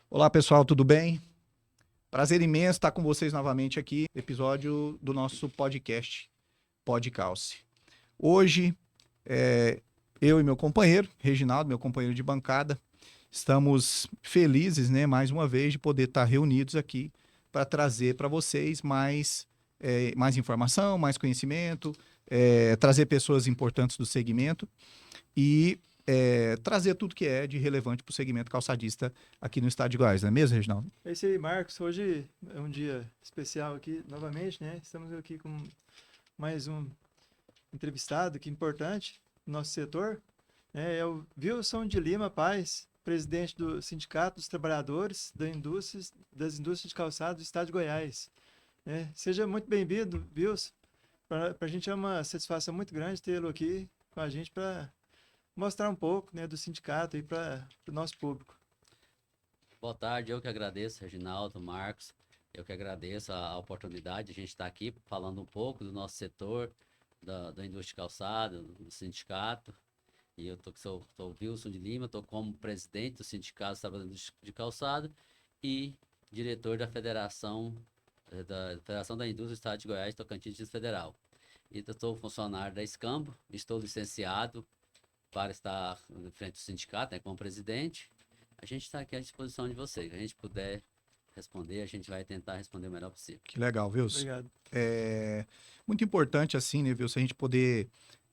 Olá, pessoal, tudo bem? Prazer imenso estar com vocês novamente aqui, episódio do nosso podcast, Podcalce. Hoje, eu e meu companheiro, Reginaldo, meu companheiro de bancada, estamos felizes, né, mais uma vez, de poder estar reunidos aqui para trazer para vocês mais informação, mais conhecimento, trazer pessoas importantes do segmento e trazer tudo que é de relevante para o segmento calçadista aqui no estado de Goiás, não é mesmo, Reginaldo? É isso aí, Marcos. Hoje é um dia especial aqui, novamente, né? Estamos aqui com mais um entrevistado que importante no nosso setor. É o Wilson de Lima Paz, presidente do Sindicato dos Trabalhadores das Indústrias de Calçado do Estado de Goiás. Seja muito bem-vindo, Wilson. Para a gente é uma satisfação muito grande tê-lo aqui com a gente para mostrar um pouco, né, do sindicato aí para o nosso público. Boa tarde, eu que agradeço, Reginaldo, Marcos. Eu que agradeço a oportunidade de a gente estar aqui falando um pouco do nosso setor, da indústria de calçado, do sindicato. E eu sou o Wilson de Lima, estou como presidente do Sindicato dos Trabalhadores de Calçado e diretor da Federação da Indústria do Estado de Goiás, Tocantins Distrito Federal. E eu sou funcionário da Escambo, estou licenciado para estar em frente do sindicato, né, como presidente. A gente está aqui à disposição de vocês. Se a gente puder responder, a gente vai tentar responder o melhor possível. Que legal, viu? Obrigado. É muito importante, assim, né, viu? Se a gente poder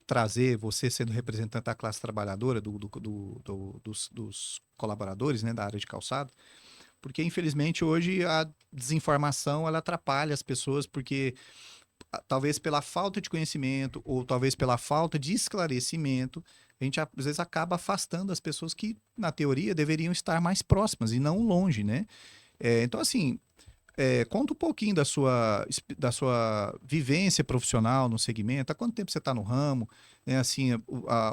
trazer você sendo representante da classe trabalhadora, dos colaboradores, né, da área de calçado, porque infelizmente hoje a desinformação ela atrapalha as pessoas, porque talvez pela falta de conhecimento ou talvez pela falta de esclarecimento, a gente às vezes acaba afastando as pessoas que, na teoria, deveriam estar mais próximas e não longe, né? Então, assim, conta um pouquinho da sua vivência profissional no segmento, há quanto tempo você está no ramo, né? Assim,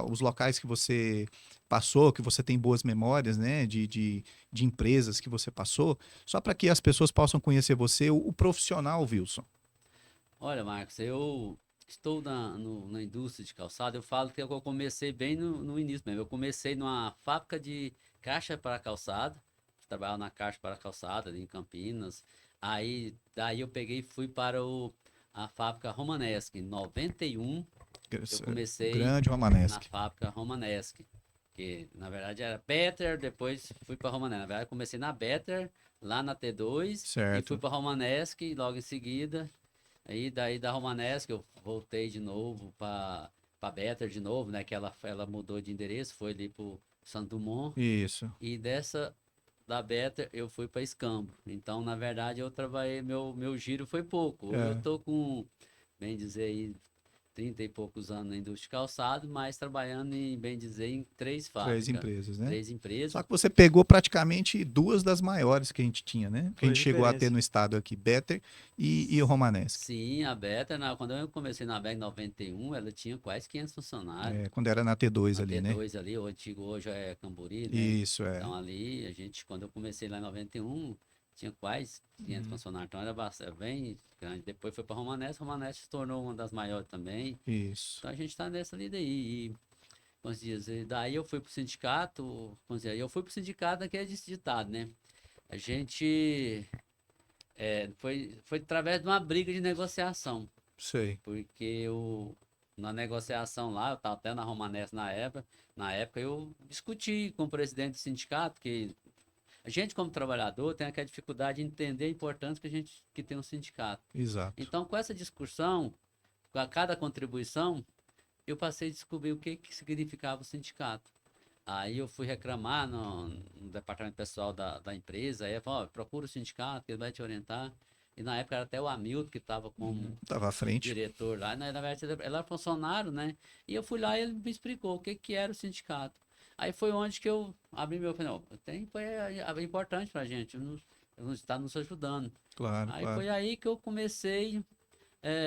os locais que você passou, que você tem boas memórias, né? De empresas que você passou, só para que as pessoas possam conhecer você, o profissional Wilson. Olha, Marcos, eu estou na indústria de calçado. Eu falo que eu comecei bem no início mesmo. Eu comecei numa fábrica de caixa para calçado. Trabalhava na caixa para calçado ali em Campinas. Daí eu peguei e fui para a fábrica Romanesque. Em 91, eu comecei Grande na Romanesque. fábrica Romanesque, que na verdade era Better, depois fui para Romanesque. Na verdade, comecei na Better, lá na T2, e fui Certo. para Romanesque logo em seguida. Aí daí da Romanesque eu voltei de novo para Better de novo, né? Que ela mudou de endereço, foi ali pro Santo Dumont. Isso. E dessa da Better eu fui para Escambo. Então, na verdade, eu trabalhei, meu giro foi pouco. Hoje eu É, tô com, bem dizer aí, 30 e poucos anos na indústria de calçado, mas trabalhando em, bem dizer, em três três fábricas, empresas, né? três Só empresas. que você pegou praticamente duas das maiores que a gente tinha, né? Que a Foi gente chegou a ter no referência. estado aqui, Better e o Romanesque. Sim, a Better, quando eu comecei na Better em 91, ela tinha quase 500 funcionários. Quando era na T2 A ali, né? T2 ali, o antigo hoje é Camburi, né? Isso, Então ali, quando eu comecei lá em 91, tinha quase 500 Uhum. funcionários, então era bem grande. Depois foi para Romanesque se tornou uma das maiores também. Isso. Então a gente está nessa lida aí. E, como se diz, e daí eu fui pro sindicato, eu fui pro sindicato que é ditado, né? A gente foi através de uma briga de negociação, Sei. porque na negociação lá, eu estava até na Romanesque na época eu discuti com o presidente do sindicato que a gente, como trabalhador, tem aquela dificuldade de entender a importância que tem um sindicato. Exato. Então, com essa discussão, com cada contribuição, eu passei a descobrir o que significava o sindicato. Aí eu fui reclamar no departamento pessoal da empresa, aí eu falei, ó, procura o sindicato, que ele vai te orientar. E na época era até o Hamilton que estava como Tava à frente. diretor lá, né? Na verdade ele era funcionário, né? E eu fui lá e ele me explicou o que era o sindicato. Aí foi onde que eu abri meu, falei, não, é importante pra gente, não está nos ajudando. Claro, Aí claro. foi aí que eu comecei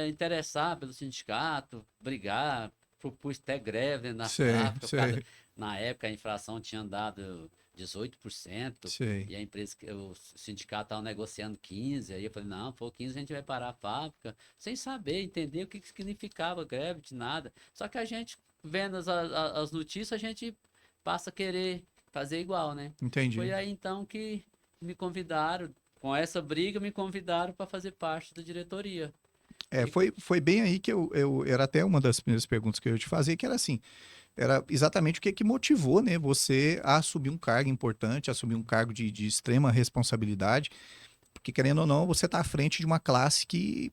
interessar pelo sindicato, brigar, propus até greve na Sei, fábrica, sei, na época a inflação tinha dado 18% sei. e o sindicato estava negociando 15%, aí eu falei, não, for 15% a gente vai parar a fábrica, sem saber, entender o que significava greve de nada. Só que a gente, vendo as notícias, a gente passa a querer fazer igual, né? Foi Entendi. aí então que me convidaram, com essa briga, me convidaram para fazer parte da diretoria. Foi bem aí que era até uma das primeiras perguntas que eu ia te fazer, que era assim, era exatamente o que motivou, né, você a assumir um cargo importante, assumir um cargo de extrema responsabilidade, porque querendo ou não, você está à frente de uma classe que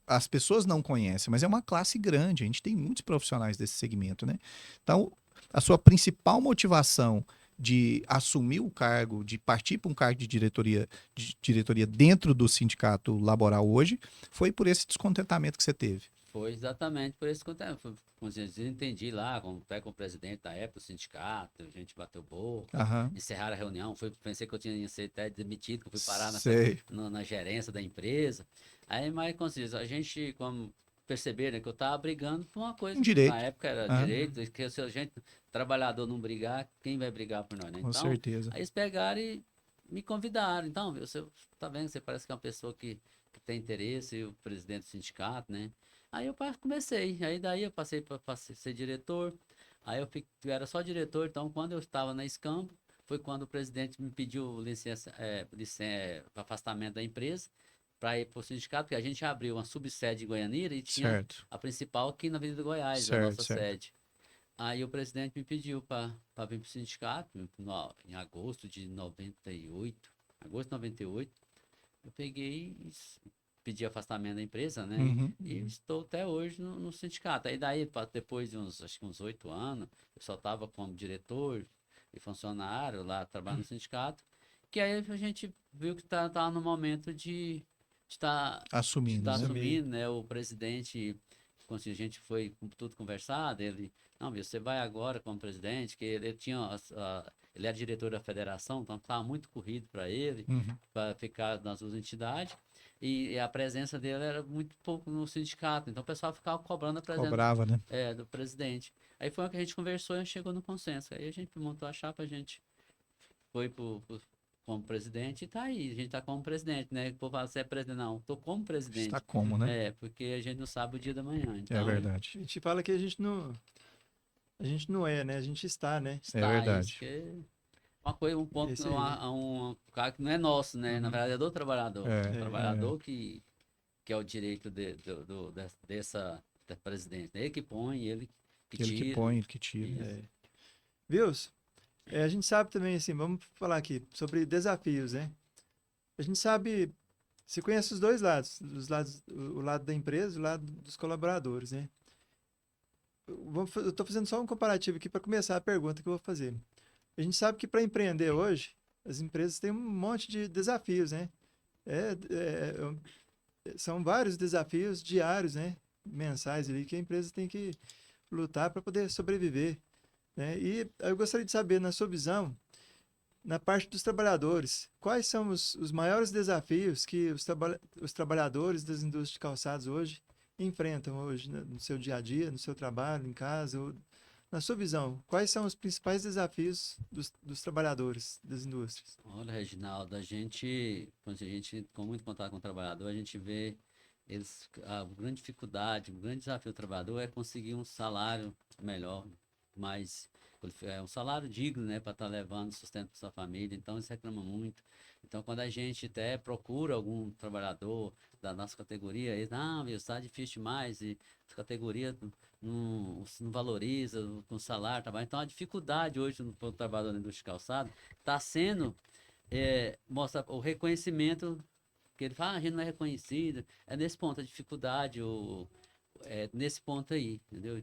as pessoas não conhecem, mas é uma classe grande, a gente tem muitos profissionais desse segmento, né? Então, a sua principal motivação de assumir o cargo, de partir para um cargo de diretoria dentro do sindicato laboral hoje, foi por esse descontentamento que você teve. Foi exatamente por esse conteúdo. Eu entendi lá, com o presidente da época do sindicato, a gente bateu boca, Aham. encerraram a reunião, pensei que eu tinha sido até demitido, que eu fui parar Sei. na gerência da empresa. Aí, mas, como se diz, a gente, como perceberam que eu estava brigando por uma coisa Um que direito. na época era Ah. direito, que se a gente, trabalhador, não brigar, quem vai brigar por nós, né? Com Então, certeza. aí eles pegaram e me convidaram. Então, você tá vendo, você parece que é uma pessoa que tem interesse, o presidente do sindicato, né? Aí eu comecei, aí daí eu passei para ser diretor, aí eu era só diretor, então quando eu estava na Escambo, foi quando o presidente me pediu licença, para afastamento da empresa, para ir para o sindicato, porque a gente abriu uma subsede em Goianira e tinha Certo. a principal aqui na Avenida Goiás, a Certo, nossa certo. sede. Aí o presidente me pediu para vir para o sindicato, em agosto de 98, agosto de 98, eu peguei e pedi afastamento da empresa, né? Uhum. E estou até hoje no sindicato. Aí daí, depois de acho que uns 8 anos, eu só estava como diretor e funcionário lá trabalhando no sindicato, que aí a gente viu que tá no momento de estar Assumindo, né? assumindo, né? O presidente, quando a gente foi com tudo conversado, ele, não, você vai agora como presidente, que ele tinha, ele era diretor da federação, então estava muito corrido para ele, Uhum. para ficar nas duas entidades. E a presença dele era muito pouco no sindicato, então o pessoal ficava cobrando a presença Cobrava, né? do presidente. Aí foi o que a gente conversou e chegou no consenso. Aí a gente montou a chapa, a gente foi como presidente e tá aí, a gente tá como presidente, né? O povo fala, você é presidente? Não, tô como presidente. Está como, né? Porque a gente não sabe o dia da manhã. É Então, verdade. A gente fala que a gente não é, né? A gente está, né? É tá verdade. isso, que é uma coisa, um ponto, Esse aí. um cargo que não é nosso, né? Na Uhum. verdade é do trabalhador. É, O trabalhador que é o direito dessa presidente. Ele que põe, ele que Ele que tira. põe, ele que tira. Isso. É. Vils, a gente sabe também, assim, vamos falar aqui sobre desafios, né? A gente sabe, você conhece os dois lados, o lado da empresa e o lado dos colaboradores, né? Eu estou fazendo só um comparativo aqui para começar a pergunta que eu vou fazer. A gente sabe que para empreender hoje, as empresas têm um monte de desafios, né? São vários desafios diários, né? Mensais ali que a empresa tem que lutar para poder sobreviver, né? E eu gostaria de saber, na sua visão, na parte dos trabalhadores, quais são os maiores desafios que os trabalhadores das indústrias de calçados hoje enfrentam hoje, né, no seu dia a dia, no seu trabalho, em casa, na sua visão, quais são os principais desafios dos trabalhadores das indústrias? Olha, Reginaldo, quando a gente com muito contato com o trabalhador, a gente vê a grande dificuldade, o grande desafio do trabalhador é conseguir um salário melhor, um salário digno, né, para estar levando sustento para sua família. Então, eles reclamam muito. Então, quando a gente até procura algum trabalhador da nossa categoria, eles, não, meu, está difícil demais, e a categoria não valoriza o salário, trabalho. Então, a dificuldade hoje para o trabalhador da indústria de calçado está sendo mostra o reconhecimento que ele fala, a gente não é reconhecido. É nesse ponto a dificuldade, nesse ponto aí, entendeu?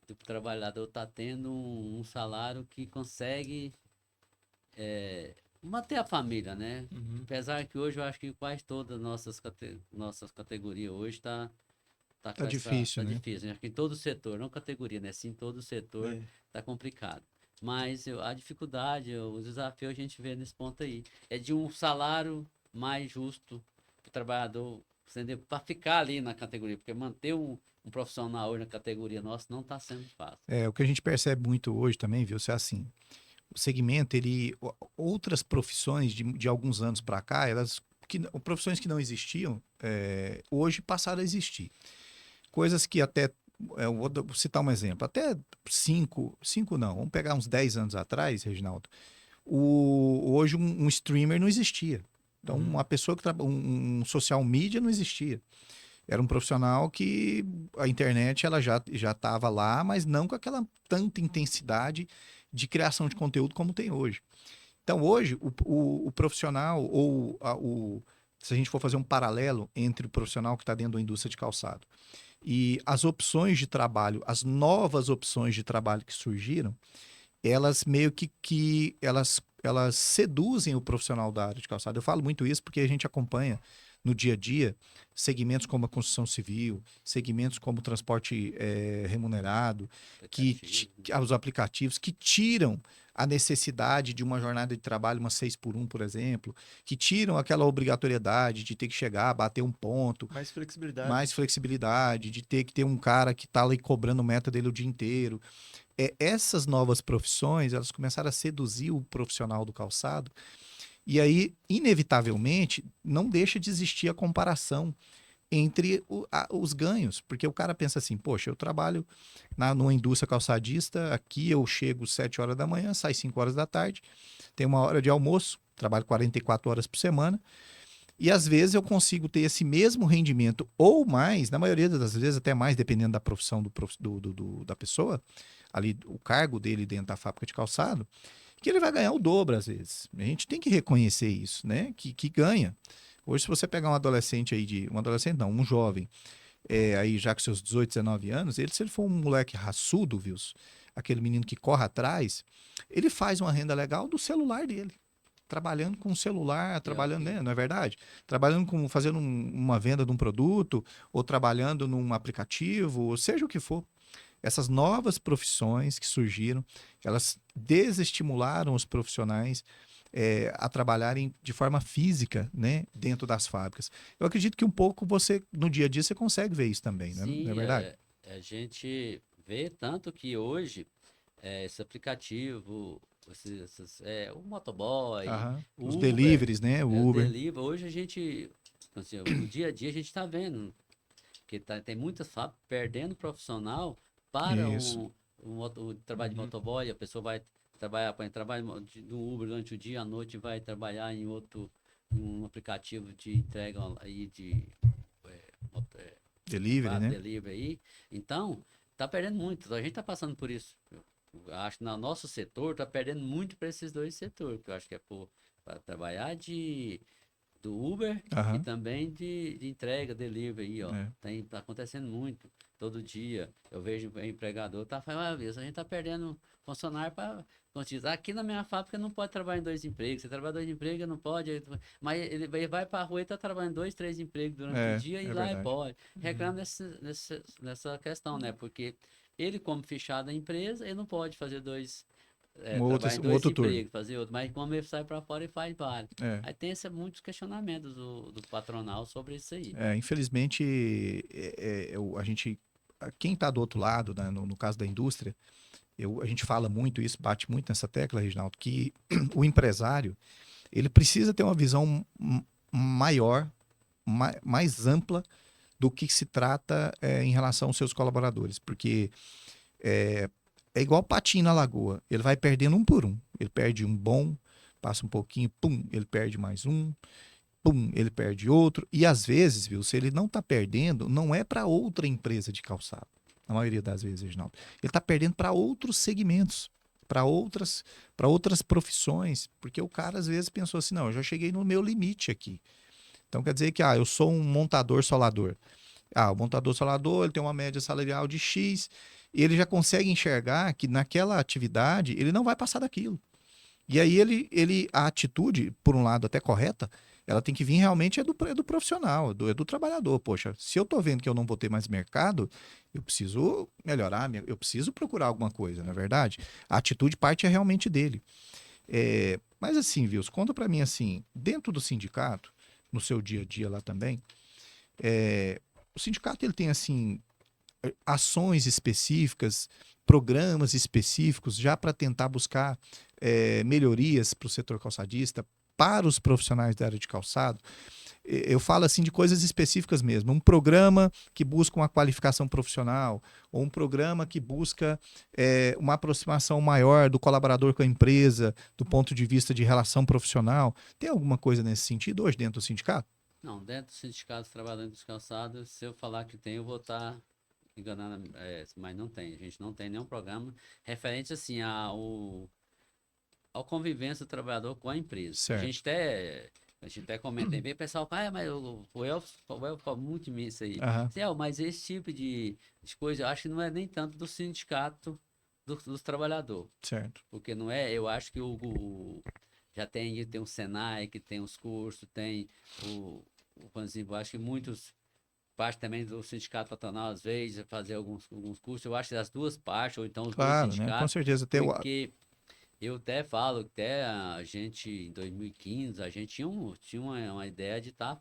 O trabalhador está tendo um salário que consegue manter a família, né? Uhum. Apesar que hoje eu acho que quase todas as nossas categorias hoje está Tá difícil, né? difícil. Acho que em todo o setor, não categoria, né? Sim, todo o setor está complicado. Mas a dificuldade, o desafio a gente vê nesse ponto aí. É de um salário mais justo para o trabalhador, para ficar ali na categoria, porque manter um profissional hoje na categoria nossa não está sendo fácil. O que a gente percebe muito hoje também, viu, se é assim, o segmento, outras profissões de alguns anos para cá, profissões que não existiam, hoje passaram a existir. Coisas que até, vou citar um exemplo, até cinco não, vamos pegar uns 10 anos atrás, Reginaldo, hoje um streamer não existia. Então, uma pessoa que um social media não existia. Era um profissional que a internet ela já estava lá, mas não com aquela tanta intensidade de criação de conteúdo como tem hoje. Então, hoje, o profissional, se a gente for fazer um paralelo entre o profissional que está dentro da indústria de calçado e as opções de trabalho, as novas opções de trabalho que surgiram, elas meio que elas seduzem o profissional da área de calçado. Eu falo muito isso porque a gente acompanha no dia a dia segmentos como a construção civil, segmentos como o transporte remunerado, os aplicativos que tiram a necessidade de uma jornada de trabalho, uma 6x1, por exemplo, que tiram aquela obrigatoriedade de ter que chegar, bater um ponto. Mais flexibilidade. Mais flexibilidade, de ter que ter um cara que está ali cobrando meta dele o dia inteiro. Essas novas profissões, elas começaram a seduzir o profissional do calçado. E aí, inevitavelmente, não deixa de existir a comparação entre os ganhos. Porque o cara pensa assim, poxa, eu trabalho numa indústria calçadista, aqui eu chego 7 horas da manhã, saio 5 horas da tarde, tenho 1 hora de almoço, trabalho 44 horas por semana, e às vezes eu consigo ter esse mesmo rendimento ou mais, na maioria das vezes até mais, dependendo da profissão da pessoa, ali o cargo dele dentro da fábrica de calçado, que ele vai ganhar o dobro às vezes. A gente tem que reconhecer isso, né? Que ganha. Hoje, se você pegar um adolescente aí um jovem, aí já com seus 18, 19 anos, se ele for um moleque raçudo, viu? Aquele menino que corre atrás, ele faz uma renda legal do celular dele. Trabalhando com o celular, trabalhando, né? Não é verdade? Fazendo uma venda de um produto, ou trabalhando num aplicativo, ou seja o que for. Essas novas profissões que surgiram, elas desestimularam os profissionais a trabalharem de forma física, né, dentro das fábricas. Eu acredito que um pouco no dia a dia, você consegue ver isso também, né? Sim, não é verdade? a gente vê tanto que hoje esse aplicativo, o motoboy, Aham. o Os Uber, deliveries, né? O o Uber. delivery, hoje a gente, assim, no dia a dia a gente está vendo que tem muitas fábricas perdendo profissional para Isso. o trabalho de motoboy. A pessoa vai trabalhar, trabalho no Uber durante o dia, à noite vai trabalhar em um aplicativo de entrega aí Delivery, né? delivery aí. Então, tá perdendo muito. A gente tá passando por isso. Eu acho que no nosso setor tá perdendo muito para esses dois setores, que eu acho que é para trabalhar do Uber e Aham. também de entrega, delivery aí, ó. É. Tá acontecendo muito. Todo dia eu vejo o empregador, tá falando, a gente tá perdendo funcionário para aqui na minha fábrica não pode trabalhar em 2 empregos. Você trabalha 2 empregos, não pode. Mas ele vai para a rua e tá trabalhando 2, 3 empregos durante o dia e lá verdade. pode. Reclama nessa questão, né? Porque ele, como fechado da empresa, ele não pode fazer trabalhar em 2 outro turno. empregos, fazer outro. Mas como ele sai para fora, ele faz vários. É. Aí tem muitos questionamentos do patronal sobre isso aí. Infelizmente, a gente, quem está do outro lado, né, no caso da indústria, a gente fala muito isso, bate muito nessa tecla, Reginaldo, que o empresário, ele precisa ter uma visão maior, mais ampla do que se trata em relação aos seus colaboradores, porque é igual patinho na lagoa, ele vai perdendo um por um, ele perde um bom, passa um pouquinho, pum, ele perde mais um, pum, ele perde outro, e às vezes, viu, se ele não está perdendo, não é para outra empresa de calçado, na maioria das vezes, Reginaldo, ele está perdendo para outros segmentos, para outras profissões, porque o cara às vezes pensou assim, não, eu já cheguei no meu limite aqui. Então quer dizer que eu sou um montador solador. O montador solador, ele tem uma média salarial de X, e ele já consegue enxergar que naquela atividade ele não vai passar daquilo. E aí a atitude, por um lado até correta, ela tem que vir realmente do profissional, do trabalhador. Poxa, se eu estou vendo que eu não vou ter mais mercado, eu preciso melhorar, eu preciso procurar alguma coisa, não é verdade? A atitude parte realmente dele. Mas assim, Vils, conta para mim assim, dentro do sindicato, no seu dia a dia lá também, o sindicato ele tem assim ações específicas, programas específicos já para tentar buscar melhorias para o setor calçadista, para os profissionais da área de calçado. eu falo assim de coisas específicas mesmo. Um programa que busca uma qualificação profissional, ou um programa que busca uma aproximação maior do colaborador com a empresa, do ponto de vista de relação profissional. Tem alguma coisa nesse sentido hoje dentro do sindicato? Não, dentro do sindicato dos trabalhadores dos calçados, se eu falar que tem, eu vou estar enganando, mas não tem. A gente não tem nenhum programa referente assim ao convivência do trabalhador com a empresa. Certo. A gente até comenta bem, o pessoal fala, mas o Elfo fala muito isso aí. Aham. Mas esse tipo de coisa, eu acho que não é nem tanto do sindicato dos trabalhadores. Certo. Porque não é, eu acho que já tem o Senai, que tem os cursos, tem por exemplo, eu acho que muitos, parte também do sindicato patronal, às vezes, fazer alguns cursos, eu acho que das duas partes, ou então os dois Claro, né? Com sindicatos, certeza. porque eu até falo, até a gente, em 2015, a gente tinha uma ideia de estar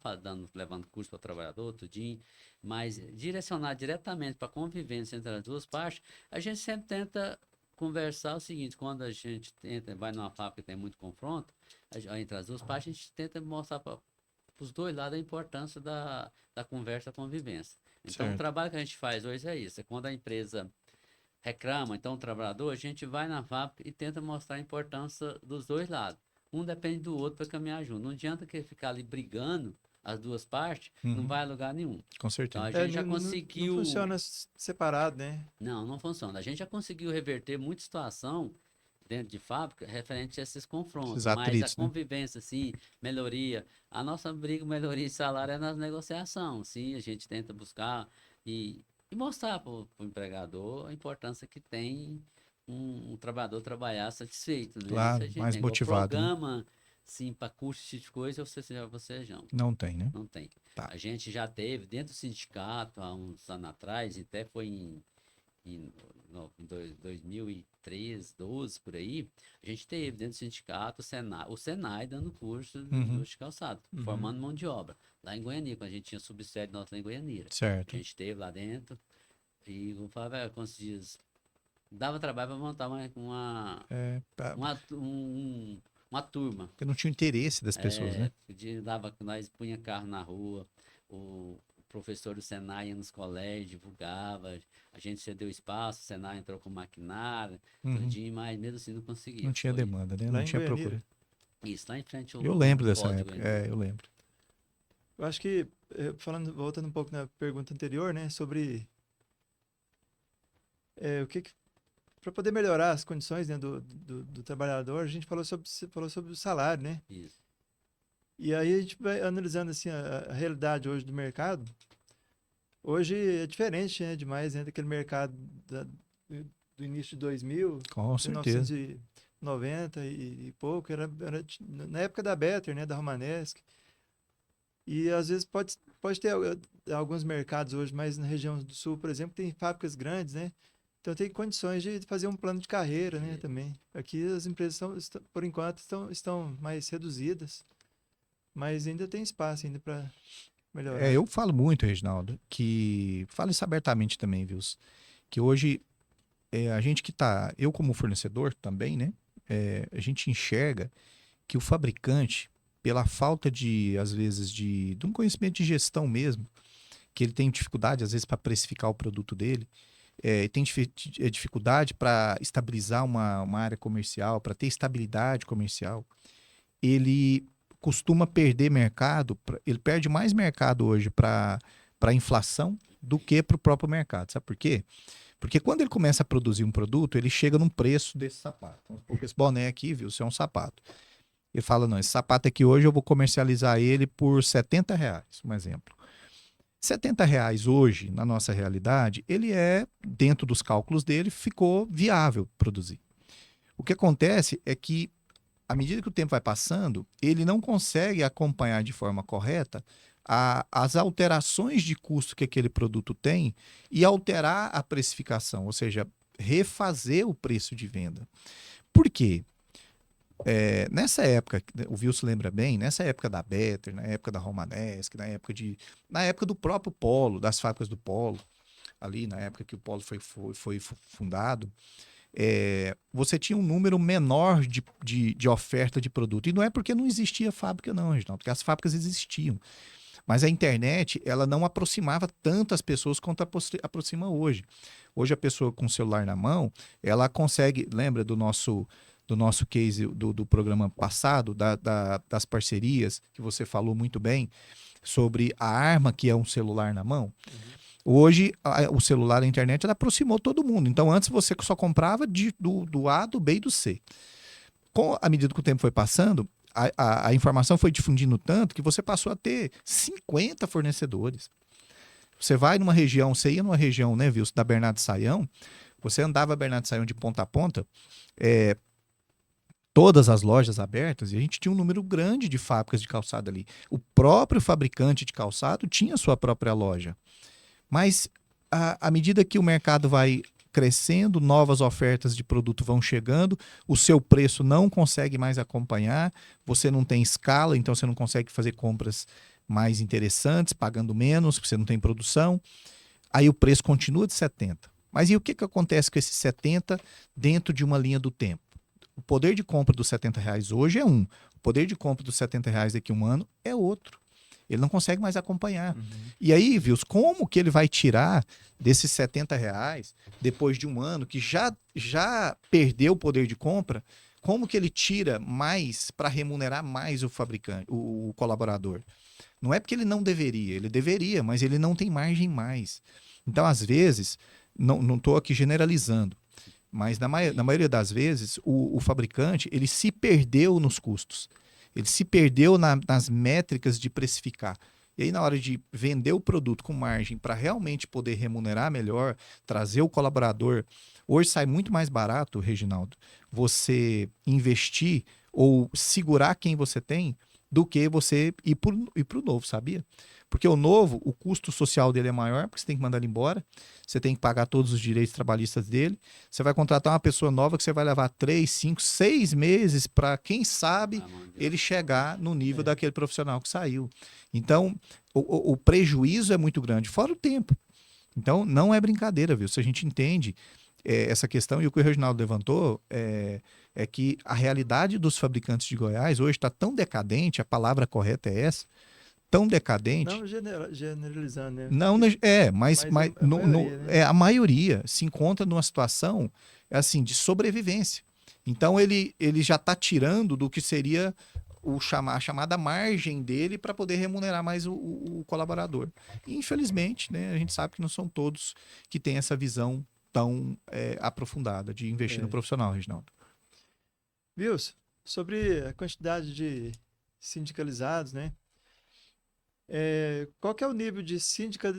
levando curso para o trabalhador, tudinho, mas direcionar diretamente para a convivência entre as duas partes, a gente sempre tenta conversar o seguinte, quando a gente vai numa fábrica que tem muito confronto, entre as duas partes, a gente tenta mostrar para os dois lados a importância da conversa, da convivência. Então, Certo. o trabalho que a gente faz hoje é isso, é quando a empresa reclama, então o trabalhador, a gente vai na fábrica e tenta mostrar a importância dos dois lados. Um depende do outro para caminhar junto. Não adianta que ficar ali brigando as duas partes, não vai a lugar nenhum. Com Então certeza. a gente já Não conseguiu. funciona separado, né? Não funciona. A gente já conseguiu reverter muita situação dentro de fábrica referente a esses confrontos. Esses Mas a atritos, né? convivência, sim, melhoria. A nossa briga, melhoria de salário é nas negociações. Sim, a gente tenta buscar e mostrar para o empregador a importância que tem um trabalhador trabalhar satisfeito, né? Isso Claro, a gente mais tem. O motivado, né? programa, sim, para curso de coisa, você já Não tem, né? não tem. Tá. A gente já teve dentro do sindicato, há uns anos atrás, até foi em 2013, 12, por aí, a gente teve dentro do sindicato o Senai dando curso de calçado, formando mão de obra. Lá em Goiânia, quando a gente tinha subsede nossa lá em Goiânia. A Certo. gente teve lá dentro e, como eu falava, quantos dias, dava trabalho para montar uma turma. Porque não tinha interesse das pessoas, né? Nós punha carro na rua, o professor do Senai ia nos colégios, divulgava, a gente cedeu espaço, o Senai entrou com maquinário, tudinho, mas mesmo assim não conseguia. Não tinha demanda, né? Não Lá em tinha Goianira. procura. Isso, lá em frente ao Eu lembro ao dessa polo de época. Goiânia. Eu lembro. Eu acho que, voltando um pouco na pergunta anterior, né, sobre o que para poder melhorar as condições, né, do trabalhador, a gente falou sobre o salário, né? Isso. E aí a gente vai analisando assim a realidade hoje do mercado. Hoje é diferente, né, demais, né, daquele mercado do início de 2000, Com certeza. 1990 e pouco, era na época da Better, né, da Romanesque. E às vezes pode ter alguns mercados hoje, mas na região do sul, por exemplo, tem fábricas grandes, né? Então tem condições de fazer um plano de carreira, né, também. Aqui as empresas por enquanto estão mais reduzidas, mas ainda tem espaço ainda para melhorar. Eu falo muito, Reginaldo, que falo isso abertamente também, viu? Que hoje a gente que tá, eu como fornecedor também, né? A gente enxerga que o fabricante, pela falta de, às vezes, de um conhecimento de gestão mesmo, que ele tem dificuldade, às vezes, para precificar o produto dele, tem dificuldade para estabilizar uma área comercial, para ter estabilidade comercial, ele costuma perder mercado, ele perde mais mercado hoje para a inflação do que para o próprio mercado. Sabe por quê? Porque quando ele começa a produzir um produto, ele chega num preço desse sapato. Porque esse boné aqui, viu, isso é um sapato. Ele fala, não, esse sapato aqui hoje eu vou comercializar ele por R$70, um exemplo. R$70 hoje, na nossa realidade, ele dentro dos cálculos dele, ficou viável produzir. O que acontece é que, à medida que o tempo vai passando, ele não consegue acompanhar de forma correta as alterações de custo que aquele produto tem e alterar a precificação, ou seja, refazer o preço de venda. Por quê? Nessa época, o Wilson lembra bem, nessa época da Better, na época da Romanesque, na época do próprio Polo, das fábricas do Polo, ali na época que o Polo foi fundado, você tinha um número menor de oferta de produto. E não é porque não existia fábrica, não, Reginaldo, porque as fábricas existiam. Mas a internet, ela não aproximava tanto as pessoas quanto aproxima hoje. Hoje a pessoa com o celular na mão, ela consegue, lembra do nosso case do programa passado, das parcerias, que você falou muito bem, sobre a arma que é um celular na mão? Hoje, o celular, a internet, ela aproximou todo mundo. Então, antes você só comprava do A, do B e do C. À medida que o tempo foi passando, a informação foi difundindo tanto que você passou a ter 50 fornecedores. Você vai numa região, você ia numa região, né, viu, da Bernardo Saião, você andava Bernardo Saião de ponta a ponta, todas as lojas abertas, e a gente tinha um número grande de fábricas de calçado ali. O próprio fabricante de calçado tinha sua própria loja. Mas, à medida que o mercado vai crescendo, novas ofertas de produto vão chegando, o seu preço não consegue mais acompanhar, você não tem escala, então você não consegue fazer compras mais interessantes, pagando menos, porque você não tem produção. Aí o preço continua de 70. Mas e o que acontece com esses 70 dentro de uma linha do tempo? O poder de compra dos R$ 70 hoje é um. O poder de compra dos R$ 70 daqui a um ano é outro. Ele não consegue mais acompanhar. E aí, Vils, como que ele vai tirar desses R$ 70 depois de um ano que já perdeu o poder de compra? Como que ele tira mais para remunerar mais o fabricante, o colaborador? Não é porque ele não deveria, ele deveria, mas ele não tem margem mais. Então, às vezes, não estou aqui generalizando, mas na maioria das vezes, o fabricante ele se perdeu nos custos. Ele se perdeu nas métricas de precificar. E aí, na hora de vender o produto com margem para realmente poder remunerar melhor, trazer o colaborador. Hoje sai muito mais barato, Reginaldo, você investir ou segurar quem você tem do que você ir para o novo, sabia? Porque o novo, o custo social dele é maior, porque você tem que mandar ele embora, você tem que pagar todos os direitos trabalhistas dele, você vai contratar uma pessoa nova que você vai levar 3, 5, 6 meses para, quem sabe, ele chegar no nível daquele profissional que saiu. Então, o prejuízo é muito grande, fora o tempo. Então, não é brincadeira, viu? Se a gente entende essa questão, e o que o Reginaldo levantou é que a realidade dos fabricantes de Goiás hoje está tão decadente, a palavra correta é essa, tão decadente. Não generalizando, né? Não, mas a maioria, né? a maioria se encontra numa situação assim de sobrevivência. Então ele já está tirando do que seria a chamada margem dele para poder remunerar mais o colaborador. E, infelizmente, né, a gente sabe que não são todos que têm essa visão tão aprofundada de investir no profissional, Reginaldo. Wilson, sobre a quantidade de sindicalizados, né? Qual que é o nível de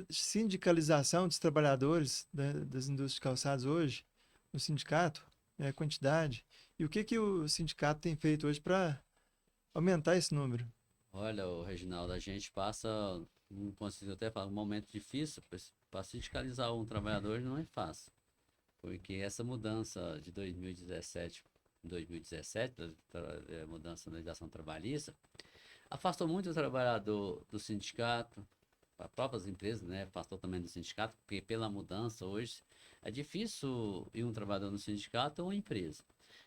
sindicalização dos trabalhadores das indústrias de calçados hoje, no sindicato, a quantidade, e o que o sindicato tem feito hoje para aumentar esse número? Olha, Reginaldo, a gente passa, não consigo até falar, um momento difícil para sindicalizar um trabalhador não é fácil, porque essa mudança de 2017, mudança na legislação trabalhista, afastou muito o trabalhador do sindicato, as próprias empresas, né? Afastou também do sindicato, porque pela mudança hoje é difícil ir um trabalhador no sindicato ou uma empresa.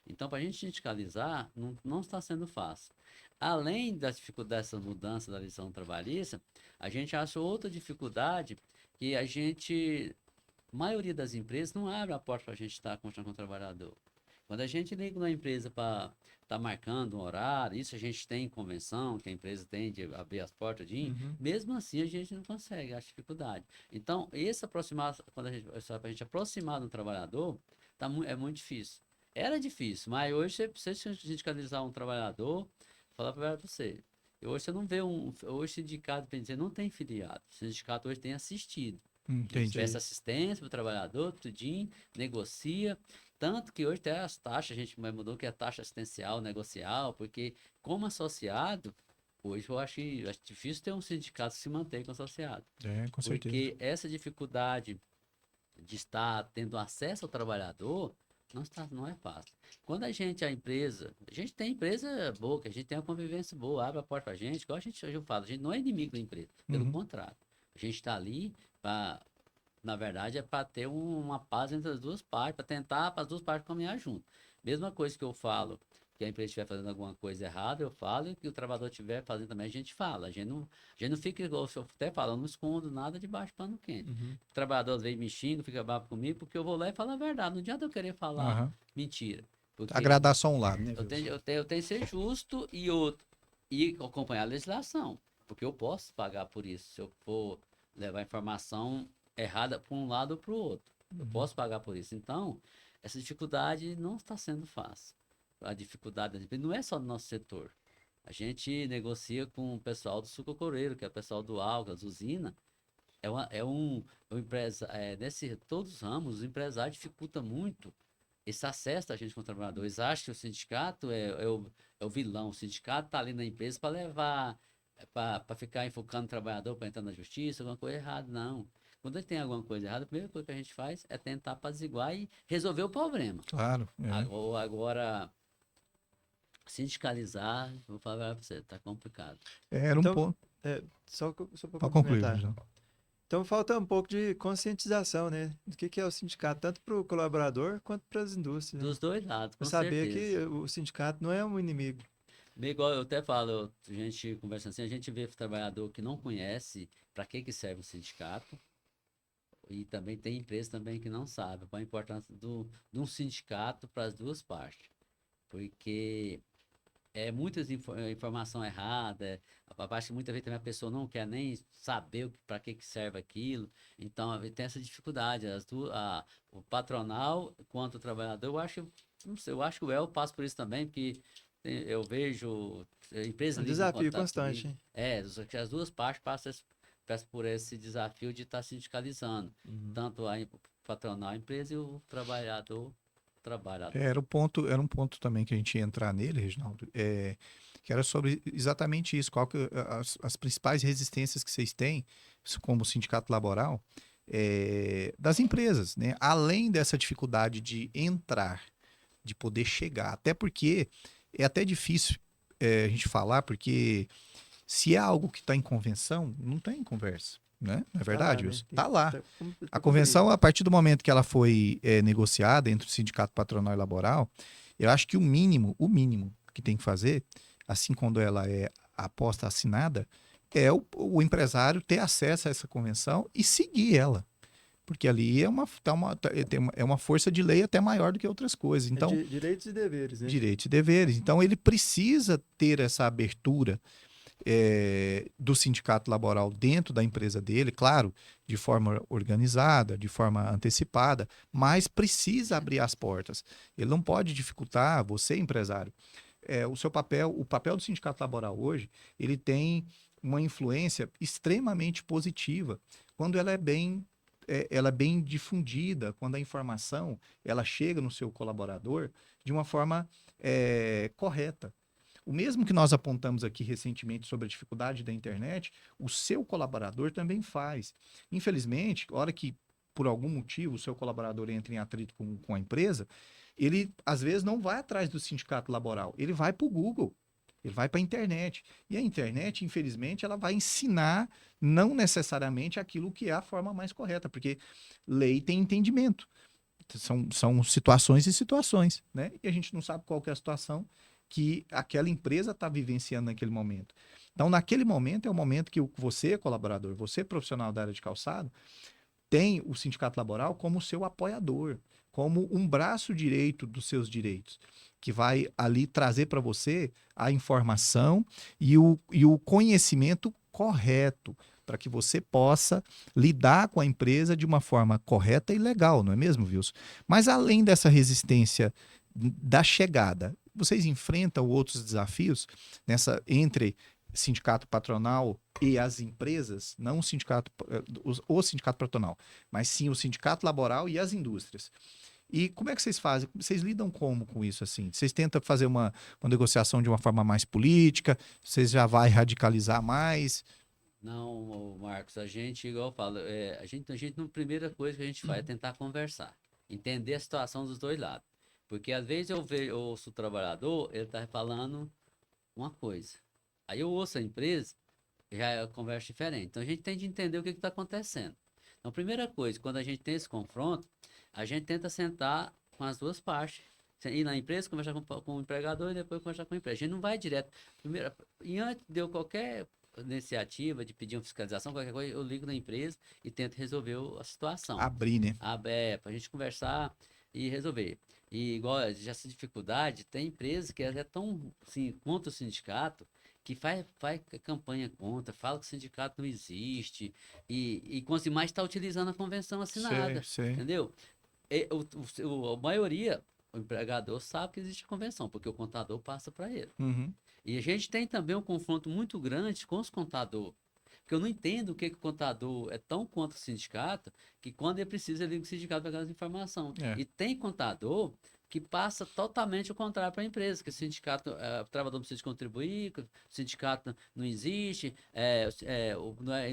Então, para a gente sindicalizar, não está sendo fácil. Além das dificuldades dessa mudança da legislação trabalhista, a gente acha outra dificuldade que a maioria das empresas não abre a porta para a gente estar conversando com o trabalhador. Quando a gente liga na empresa para estar marcando um horário, isso a gente tem convenção, que a empresa tem de abrir as portas mesmo assim a gente não consegue, acha dificuldade. Então, quando a gente aproximar do trabalhador, é muito difícil. Era difícil, mas hoje você sindicalizar um trabalhador, falar para você, hoje você não vê hoje o sindicato, bem dizer, não tem filiado, o sindicato hoje tem assistido. Entendi. Presta assistência para o trabalhador, tudinho, negocia. Tanto que hoje até as taxas, a gente mudou que é taxa assistencial, negocial, porque como associado, hoje eu acho difícil ter um sindicato que se manter com associado. Com certeza. Porque essa dificuldade de estar tendo acesso ao trabalhador não é fácil. Quando a gente tem empresa boa, que a gente tem uma convivência boa, abre a porta para a gente, igual eu falo, a gente não é inimigo da empresa, pelo contrário. A gente está ali para Na verdade, é para ter uma paz entre as duas partes, para tentar para as duas partes caminhar junto. Mesma coisa que eu falo, que a empresa estiver fazendo alguma coisa errada, eu falo, e que o trabalhador estiver fazendo também, a gente fala. A gente não fica igual, eu até falo, eu não escondo nada debaixo de pano quente. Uhum. O trabalhador às vezes me xinga, fica bravo comigo, porque eu vou lá e falo a verdade. Não adianta eu querer falar Aham. mentira. Porque Agradar só um lado, né, eu tenho, Wilson? eu tenho que ser justo e acompanhar a legislação. Porque eu posso pagar por isso. Se eu for levar informação errada para um lado ou para o outro. Eu Uhum. posso pagar por isso. Então, essa dificuldade não está sendo fácil. A dificuldade das empresas não é só no nosso setor. A gente negocia com o pessoal do sucrocoreiro, que é o pessoal do álcool, das usinas. Todos os ramos, o empresário dificulta muito esse acesso da gente com o trabalhador. Eles acham que o sindicato é o vilão. O sindicato está ali na empresa para levar, para ficar enfocando o trabalhador para entrar na justiça, alguma coisa errada. Não. Quando ele tem alguma coisa errada, a primeira coisa que a gente faz é tentar apaziguar e resolver o problema. Claro, é. Agora, sindicalizar, vou falar para você, está complicado. Era um Então, ponto. só para Para concluir, complementar. João. Então falta um pouco de conscientização, né? Do que é o sindicato, tanto para o colaborador quanto para as indústrias, né? Dos dois lados, Pra com saber que certeza. o sindicato não é um inimigo. Bem, igual eu até falo, a gente conversa assim, a gente vê trabalhador que não conhece para que serve o sindicato. E também tem empresa também que não sabe qual a importância de um sindicato para as duas partes. Porque muitas informação errada, a parte que muitas vezes também a pessoa não quer nem saber para que serve aquilo. Então, tem essa dificuldade. O patronal quanto o trabalhador, não sei, eu acho que o El passa por isso também, porque eu vejo É empresas um ligam em desafio contato constante, comigo. hein? As duas partes passam por esse desafio de estar sindicalizando. Uhum. Tanto o patronal, a empresa, e o trabalhador. Era um ponto também que a gente ia entrar nele, Reginaldo, que era sobre exatamente isso, qual que as principais resistências que vocês têm como sindicato laboral das empresas, né? Além dessa dificuldade de entrar, de poder chegar, até porque é até difícil a gente falar, porque se é algo que está em convenção, não tem conversa, né? Não é Tá lá, verdade, né? Wilson? Tá lá. A Tá convenção, cumprido. a partir do momento que ela foi negociada entre o sindicato patronal e laboral, eu acho que o mínimo que tem que fazer, assim quando ela é aposta assinada, é o empresário ter acesso a essa convenção e seguir ela. Porque ali é uma força de lei até maior do que outras coisas. É Então, direitos e deveres, né? direitos e deveres. Então, ele precisa ter essa abertura do sindicato laboral dentro da empresa dele, claro, de forma organizada, de forma antecipada, mas precisa abrir as portas. Ele não pode dificultar, você, empresário. O papel do sindicato laboral hoje, ele tem uma influência extremamente positiva quando ela é bem difundida, quando a informação ela chega no seu colaborador de uma forma correta. O mesmo que nós apontamos aqui recentemente sobre a dificuldade da internet, o seu colaborador também faz. Infelizmente, a hora que, por algum motivo, o seu colaborador entra em atrito com a empresa, ele, às vezes, não vai atrás do sindicato laboral, ele vai para o Google, ele vai para a internet. E a internet, infelizmente, ela vai ensinar não necessariamente aquilo que é a forma mais correta, porque lei tem entendimento. São situações e situações, né? E a gente não sabe qual que é a situação que aquela empresa está vivenciando naquele momento. Então, naquele momento, é o momento que você, colaborador, você, profissional da área de calçado, tem o sindicato laboral como seu apoiador, como um braço direito dos seus direitos, que vai ali trazer para você a informação e o conhecimento correto, para que você possa lidar com a empresa de uma forma correta e legal, não é mesmo, Wilson? Mas além dessa resistência da chegada, vocês enfrentam outros desafios entre sindicato patronal e as empresas, não o sindicato patronal, mas sim o sindicato laboral e as indústrias. E como é que vocês fazem? Vocês lidam como com isso assim? Vocês tentam fazer uma negociação de uma forma mais política? Vocês já vai radicalizar mais? Não, Marcos, a gente, igual eu falo, a primeira coisa que a gente faz é tentar conversar, entender a situação dos dois lados. Porque às vezes eu ouço o trabalhador, ele está falando uma coisa. Aí eu ouço a empresa, já é uma conversa diferente. Então a gente tem de entender o que está acontecendo. Então, a primeira coisa, quando a gente tem esse confronto, a gente tenta sentar com as duas partes. Ir na empresa, conversar com o empregador e depois conversar com a empresa. A gente não vai direto. Primeiro, e antes de eu qualquer iniciativa de pedir uma fiscalização, qualquer coisa, eu ligo na empresa e tento resolver a situação. Abrir, né? Para a gente conversar e resolver. E igual já essa dificuldade, tem empresa que é tão assim, contra o sindicato que faz campanha contra, fala que o sindicato não existe e quanto mais está utilizando a convenção assinada, Sei. entendeu? A maioria, o empregador sabe que existe convenção, porque o contador passa para ele. Uhum. E a gente tem também um confronto muito grande com os contadores. Porque eu não entendo o que o contador é tão contra o sindicato, que quando ele precisa, ele liga o sindicato para aquela informação. É. E tem contador que passa totalmente o contrário para a empresa, que o sindicato, o trabalhador não precisa contribuir, que o sindicato não existe,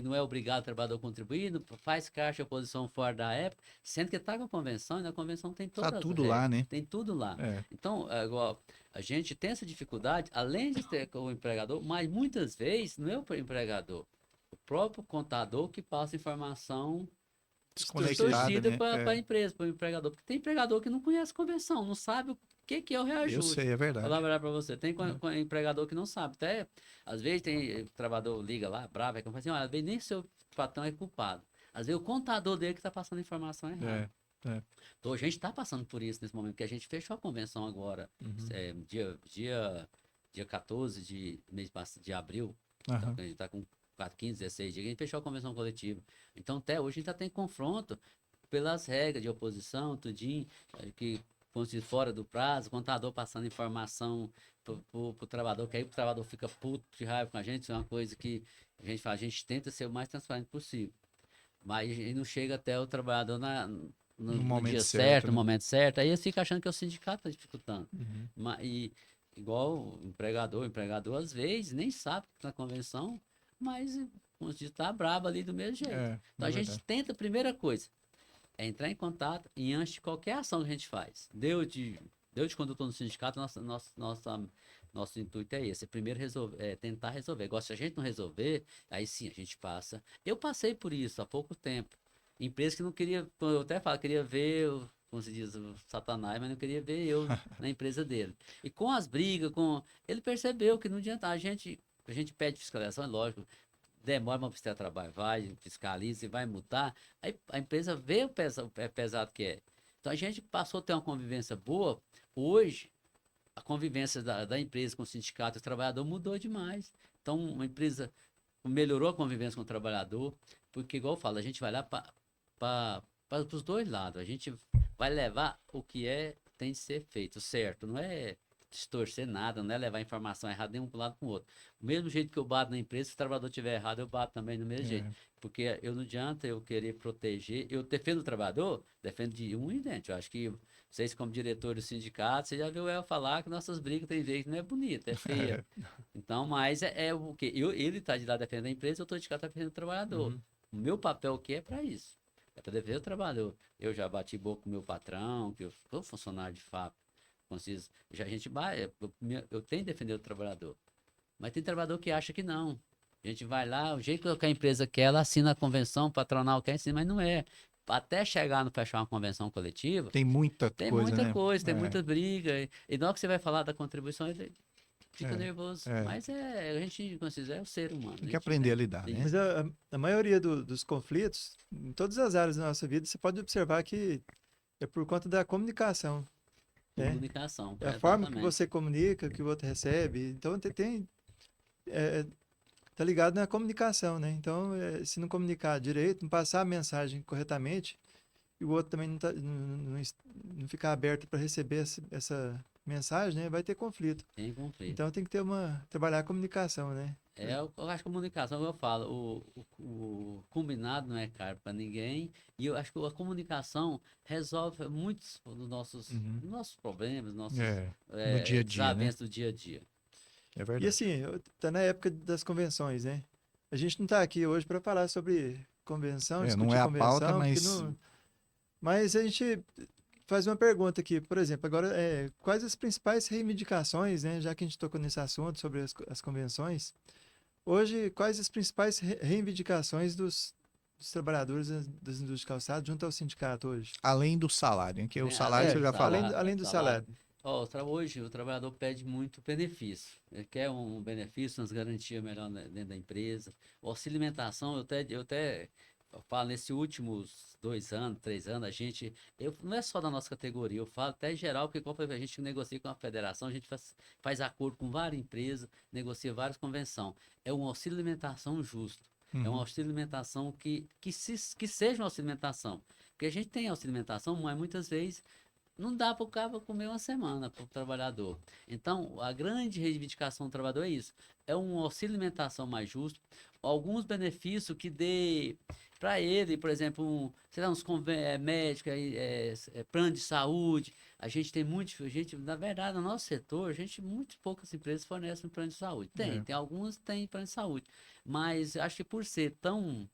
não é obrigado o trabalhador a contribuir, não faz caixa de oposição fora da época, sendo que está com a convenção, e na convenção tem todas Tá as tudo regras, lá, né? tem tudo lá. É. Então, igual, a gente tem essa dificuldade, além de ter o empregador, mas muitas vezes não é o empregador, o próprio contador que passa informação Desconectada, distorcida né? para a empresa, para o empregador. Porque tem empregador que não conhece convenção, não sabe o que é o Eu reajuste. sei, é verdade. Vou falar para você. Tem empregador que não sabe. Até, às vezes, tem trabalhador liga lá, bravo, é que fala assim, olha, às vezes nem seu patrão é culpado. Às vezes o contador dele que está passando informação errada. Então a gente está passando por isso nesse momento, porque a gente fechou a convenção agora, dia 14 de abril. Então, a gente está com 15, 16 dias, a gente fechou a convenção coletiva. Então, até hoje, a gente ainda tem confronto pelas regras de oposição, tudinho, que fora do prazo, o contador passando informação para o trabalhador, que aí o trabalhador fica puto de raiva com a gente, isso é uma coisa que a gente faz, a gente tenta ser o mais transparente possível. Mas não chega até o trabalhador no dia certo, no momento certo, aí eles ficam achando que é o sindicato está dificultando. E igual o empregador às vezes nem sabe que na convenção, mas como se tá brabo ali do mesmo jeito. Então a gente tenta, a primeira coisa, é entrar em contato e antes de qualquer ação que a gente faz. Deu de conduta no sindicato, nosso intuito é esse. É primeiro tentar resolver. Agora, se a gente não resolver, aí sim a gente passa. Eu passei por isso há pouco tempo. Empresa que não queria, eu até falo, queria ver, como se diz, o Satanás, mas não queria ver eu na empresa dele. E com as brigas, ele percebeu que não adianta. A gente pede fiscalização, é lógico, demora para prestar trabalho, vai, fiscaliza e vai multar. Aí a empresa vê o pesado que é. Então a gente passou a ter uma convivência boa. Hoje, a convivência da empresa com o sindicato e o trabalhador mudou demais. Então, uma empresa melhorou a convivência com o trabalhador, porque, igual eu falo, a gente vai lá para os dois lados. A gente vai levar o que tem de ser feito, certo? Não é distorcer nada, não é levar informação errada nem um para um lado para o outro. Do mesmo jeito que eu bato na empresa, se o trabalhador estiver errado, eu bato também do mesmo jeito. Porque não adianta eu querer proteger. Eu defendo o trabalhador, defendo de um e dentro. Eu acho que vocês, como diretor do sindicato, você já viu eu falar que nossas brigas tem vezes que não é bonita, é feia. Então, mas o quê? Ele está de lá defendendo a empresa, eu estou de cá defendendo o trabalhador. O meu papel aqui é para isso. É para defender o trabalhador. Eu já bati boca com o meu patrão, que eu sou funcionário de fábrica. A gente eu tenho que defender o trabalhador. Mas tem trabalhador que acha que não. A gente vai lá, o jeito que a empresa quer, ela assina a convenção, o patronal quer, mas não é. Até chegar no fechar uma convenção coletiva, tem muita tem coisa, muita né? coisa, tem muita briga. E na hora que você vai falar da contribuição, ele fica nervoso. Mas a gente, como se diz, é o ser humano. Tem que aprender a lidar, né? Mas a maioria dos conflitos, em todas as áreas da nossa vida, você pode observar que é por conta da comunicação. Comunicação. É a forma que você comunica, que o outro recebe. Então, tá ligado na comunicação, né? Então, se não comunicar direito, não passar a mensagem corretamente, e o outro também não ficar aberto para receber essa mensagem, né? Vai ter conflito. Tem conflito. Então, tem que trabalhar a comunicação, né? Eu acho que a comunicação, eu falo, o combinado não é caro para ninguém, e eu acho que a comunicação resolve muitos dos nossos problemas, nossos no dia a dia, desavenças do dia a dia. É verdade. E assim, tá na época das convenções, né? A gente não está aqui hoje para falar sobre convenção, discutir não é a convenção, pauta, mas a gente faz uma pergunta aqui, por exemplo, agora, quais as principais reivindicações, né? Já que a gente tocou nesse assunto sobre as convenções, hoje, quais as principais reivindicações dos trabalhadores das indústrias de calçado junto ao sindicato hoje? Além do salário, que o salário você já falou. Além do salário. Ó, hoje o trabalhador pede muito benefício. Ele quer um benefício, umas garantias melhor dentro da empresa. O auxílio alimentação, eu falo, nesses últimos 2 anos, 3 anos, não é só da nossa categoria, eu falo até em geral, porque como a gente negocia com a federação, a gente faz acordo com várias empresas, negocia várias convenções. É um auxílio alimentação justo. É um auxílio alimentação que seja um auxílio alimentação. Porque a gente tem auxílio alimentação, mas muitas vezes não dá para o cara comer uma semana para o trabalhador. Então, a grande reivindicação do trabalhador é isso. É um auxílio alimentação mais justo, alguns benefícios que dê para ele, por exemplo, sei lá, uns médicos, plano de saúde. Na verdade, no nosso setor, muito poucas empresas fornecem um plano de saúde. Tem algumas que têm plano de saúde. Mas acho que por ser tão,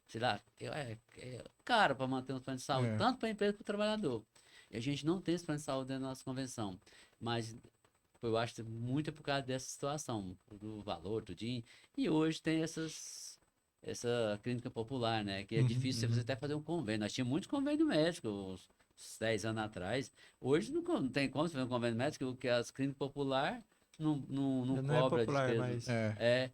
sei lá, é caro para manter um plano de saúde, tanto para a empresa quanto para o trabalhador. E a gente não tem esse plano de saúde dentro da nossa convenção. Mas eu acho que muito é por causa dessa situação, do valor, do dinheiro. E hoje tem essa clínica popular, né? Que é difícil você até fazer um convênio. Nós tínhamos muito convênio médico uns 10 anos atrás. Hoje não tem como você fazer um convênio médico, porque as clínicas populares não cobram é popular, despesa. mas...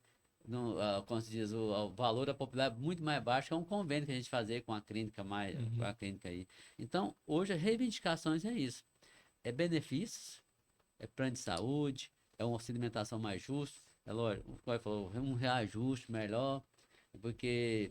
Como se diz, o valor da popular é muito mais baixo, é um convênio que a gente fazer com a clínica com a clínica aí. Então, hoje, as reivindicações é isso. É benefícios, é plano de saúde, é uma alimentação mais justa, é lógico, como falou, um reajuste melhor, porque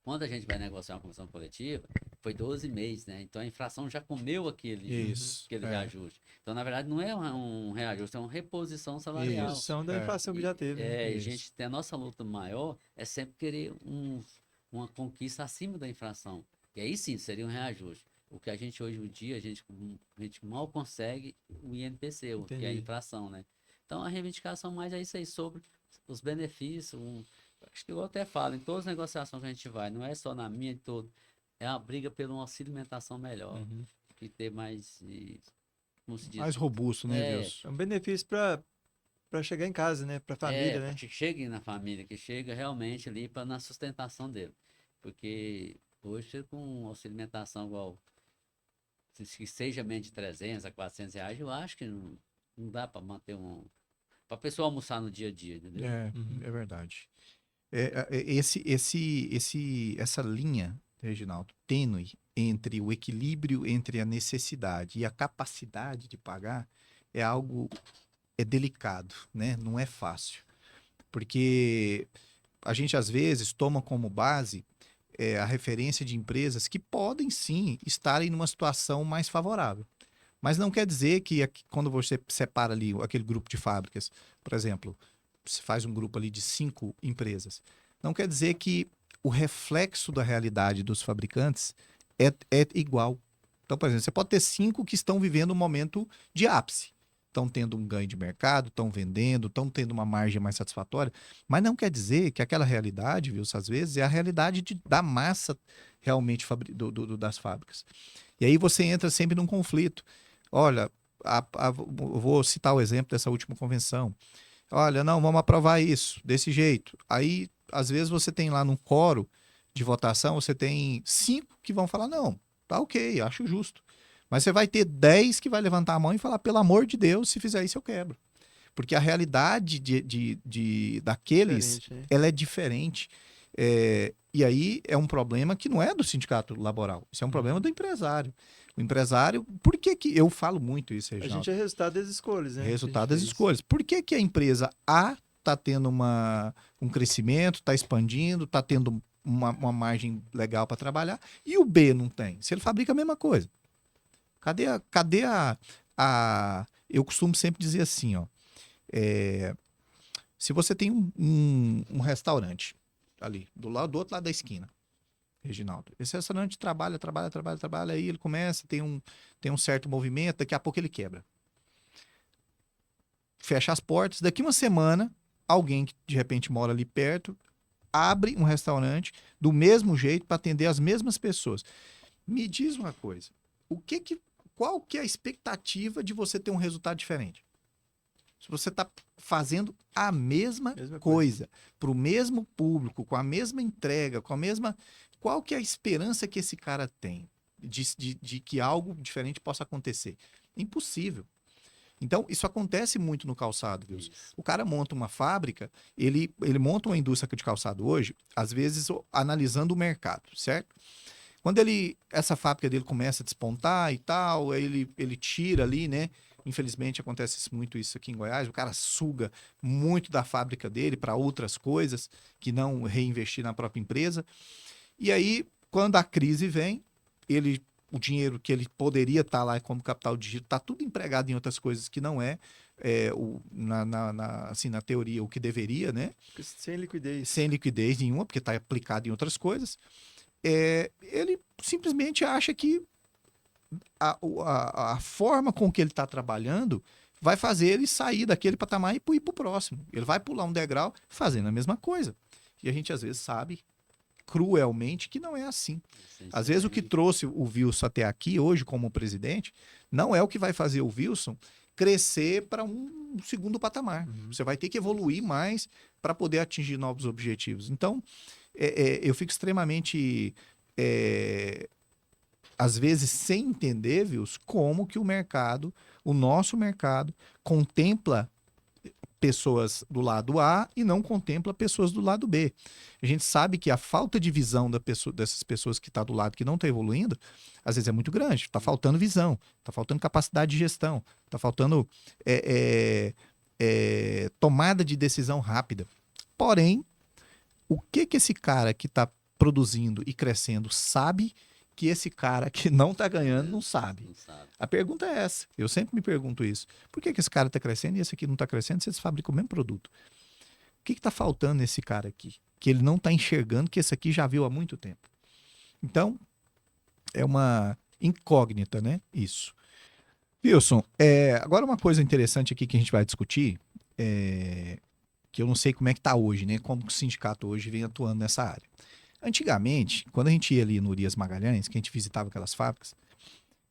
quando a gente vai negociar uma convenção coletiva, foi 12 meses, né? Então a inflação já comeu aquele reajuste. Então, na verdade, não é um reajuste, é uma reposição salarial. Reposição da inflação que já teve. A gente tem a nossa luta maior, é sempre querer uma conquista acima da inflação. E aí sim, seria um reajuste. O que a gente hoje em dia, a gente mal consegue o INPC, que é a inflação, né? Então a reivindicação mais é isso aí, sobre os benefícios. Acho que eu até falo, em todas as negociações que a gente vai, não é só na minha, em todo, é uma briga pelo auxílio alimentação melhor, que ter mais, como se diz? Mais robusto, né, Deus? É um benefício para chegar em casa, né? Para a família, né? Que chegue na família, que chega realmente ali na sustentação dele. Porque hoje, com auxílio alimentação igual, que seja menos de 300 a 400 reais, eu acho que não dá para manter para a pessoa almoçar no dia a dia, entendeu? É verdade. Essa linha, Reginaldo, tênue entre o equilíbrio entre a necessidade e a capacidade de pagar é algo delicado, né? Não é fácil. Porque a gente, às vezes, toma como base a referência de empresas que podem, sim, estarem numa situação mais favorável. Mas não quer dizer que quando você separa ali aquele grupo de fábricas, por exemplo, se faz um grupo ali de 5 empresas, não quer dizer que o reflexo da realidade dos fabricantes é igual. Então, por exemplo, você pode ter 5 que estão vivendo um momento de ápice. Estão tendo um ganho de mercado, estão vendendo, estão tendo uma margem mais satisfatória, mas não quer dizer que aquela realidade, viu, às vezes, é a realidade da massa realmente das fábricas. E aí você entra sempre num conflito. Olha, eu vou citar o exemplo dessa última convenção. Olha, não, vamos aprovar isso, desse jeito. Aí, às vezes, você tem lá num coro de votação, você tem 5 que vão falar, não, tá ok, acho justo. Mas você vai ter 10 que vai levantar a mão e falar, pelo amor de Deus, se fizer isso eu quebro. Porque a realidade daqueles, ela é diferente. E aí é um problema que não é do sindicato laboral, isso é um problema do empresário. O empresário, por que eu falo muito isso, Reginaldo? A gente é resultado das escolhas, né? Resultado das escolhas. Por que a empresa A está tendo um crescimento, está expandindo, está tendo uma margem legal para trabalhar, e o B não tem? Se ele fabrica a mesma coisa. Cadê eu costumo sempre dizer assim, ó, se você tem um restaurante ali, do outro lado da esquina, Reginaldo, esse restaurante trabalha, aí ele começa, tem um certo movimento, daqui a pouco ele quebra. Fecha as portas, daqui uma semana, alguém que de repente mora ali perto, abre um restaurante do mesmo jeito para atender as mesmas pessoas. Me diz uma coisa, qual que é a expectativa de você ter um resultado diferente? Se você está fazendo a mesma Mesma coisa, para o mesmo público, com a mesma entrega, com a mesma. Qual que é a esperança que esse cara tem de que algo diferente possa acontecer? Impossível. Então, isso acontece muito no calçado, viu? Isso. O cara monta uma fábrica, ele monta uma indústria de calçado hoje, às vezes analisando o mercado, certo? Quando essa fábrica dele começa a despontar e tal, aí ele tira ali, né? Infelizmente acontece muito isso aqui em Goiás, o cara suga muito da fábrica dele para outras coisas que não reinvestir na própria empresa. E aí, quando a crise vem, o dinheiro que ele poderia estar lá como capital de giro está tudo empregado em outras coisas que não assim, na teoria, o que deveria, né? Sem liquidez. Sem liquidez nenhuma, porque está aplicado em outras coisas. Ele simplesmente acha que a forma com que ele está trabalhando vai fazer ele sair daquele patamar e ir para o próximo. Ele vai pular um degrau fazendo a mesma coisa. E a gente às vezes sabe cruelmente que não é assim. Às vezes o que trouxe o Wilson até aqui hoje como presidente não é o que vai fazer o Wilson crescer para um segundo patamar. Você vai ter que evoluir mais para poder atingir novos objetivos. Então, eu fico extremamente às vezes sem entender, Vils, como que o nosso mercado, contempla pessoas do lado A e não contempla pessoas do lado B. A gente sabe que a falta de visão dessas pessoas que estão do lado que não está evoluindo, às vezes é muito grande. Está faltando visão, está faltando capacidade de gestão, está faltando tomada de decisão rápida. Porém, o que esse cara que está produzindo e crescendo sabe que esse cara que não está ganhando não sabe? Não sabe. A pergunta é essa. Eu sempre me pergunto isso. Por que esse cara está crescendo e esse aqui não está crescendo se eles fabricam o mesmo produto? O que está faltando nesse cara aqui? Que ele não está enxergando que esse aqui já viu há muito tempo. Então, é uma incógnita, né? Isso. Wilson, agora uma coisa interessante aqui que a gente vai discutir, que eu não sei como é que está hoje, né? Como que o sindicato hoje vem atuando nessa área. Antigamente, quando a gente ia ali no Urias Magalhães, que a gente visitava aquelas fábricas,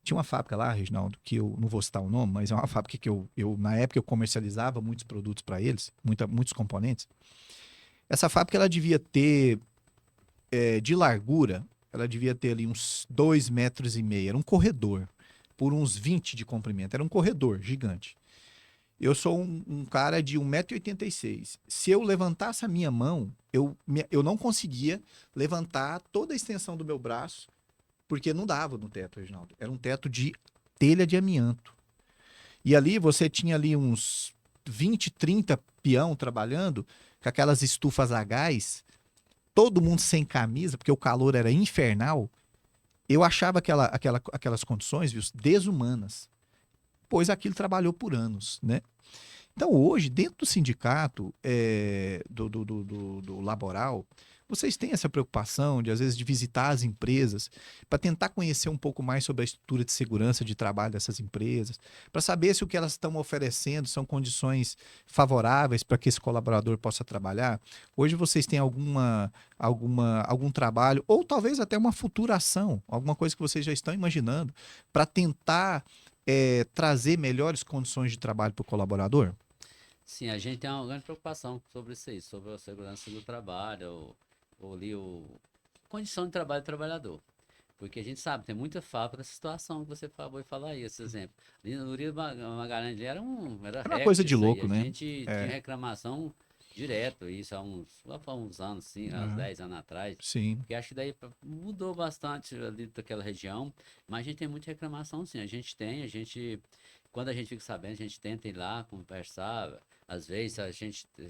tinha uma fábrica lá, Reginaldo, que eu não vou citar o nome, mas é uma fábrica que na época, eu comercializava muitos produtos para eles, muitos componentes. Essa fábrica, ela devia ter, de largura, ela devia ter ali uns 2,5 metros. Era um corredor, por uns 20 de comprimento. Era um corredor gigante. Eu sou um cara de 1,86 m. Se eu levantasse a minha mão, eu não conseguia levantar toda a extensão do meu braço, porque não dava no teto, Reginaldo. Era um teto de telha de amianto. E ali você tinha ali uns 20, 30 peão trabalhando, com aquelas estufas a gás, todo mundo sem camisa, porque o calor era infernal. Eu achava aquelas condições, viu, desumanas, pois aquilo trabalhou por anos, né? Então, hoje, dentro do sindicato do laboral, vocês têm essa preocupação de, às vezes, de visitar as empresas para tentar conhecer um pouco mais sobre a estrutura de segurança de trabalho dessas empresas, para saber se o que elas estão oferecendo são condições favoráveis para que esse colaborador possa trabalhar? Hoje vocês têm algum trabalho, ou talvez até uma futura ação, alguma coisa que vocês já estão imaginando, para tentar trazer melhores condições de trabalho para o colaborador? Sim, a gente tem uma grande preocupação sobre isso aí, sobre a segurança do trabalho, ou ali condição de trabalho do trabalhador. Porque a gente sabe, tem muita fábrica nessa situação que você acabou de falar aí, esse exemplo. Ali no Urias Magalhães era uma recorde coisa de isso aí. louco, né? A gente tinha reclamação direto, isso há uns anos, sim, há uns 10 anos atrás. Sim. Porque acho que daí mudou bastante ali daquela região, mas a gente tem muita reclamação, sim. Quando a gente fica sabendo, a gente tenta ir lá conversar. Às vezes,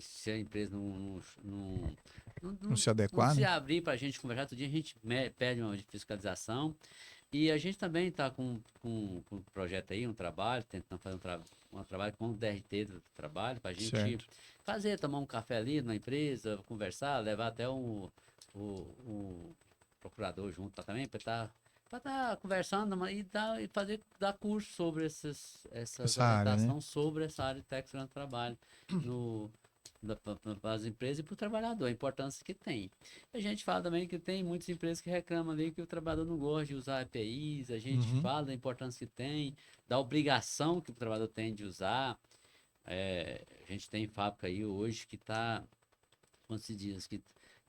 se a empresa Não se não adequar, se né? abrir para a gente conversar, todo dia a gente pede uma fiscalização. E a gente também está com um projeto aí, um trabalho, tentando fazer um trabalho com o DRT do trabalho, para a gente Certo. tomar um café ali na empresa, conversar, levar até o procurador junto lá também, para estar conversando e dar curso sobre essas Essa área, né? orientações sobre essa área de técnica de trabalho para as empresas e para o trabalhador, a importância que tem. A gente fala também que tem muitas empresas que reclamam ali que o trabalhador não gosta de usar EPIs, a gente fala da importância que tem, da obrigação que o trabalhador tem de usar. A gente tem fábrica aí hoje que está, como se diz, que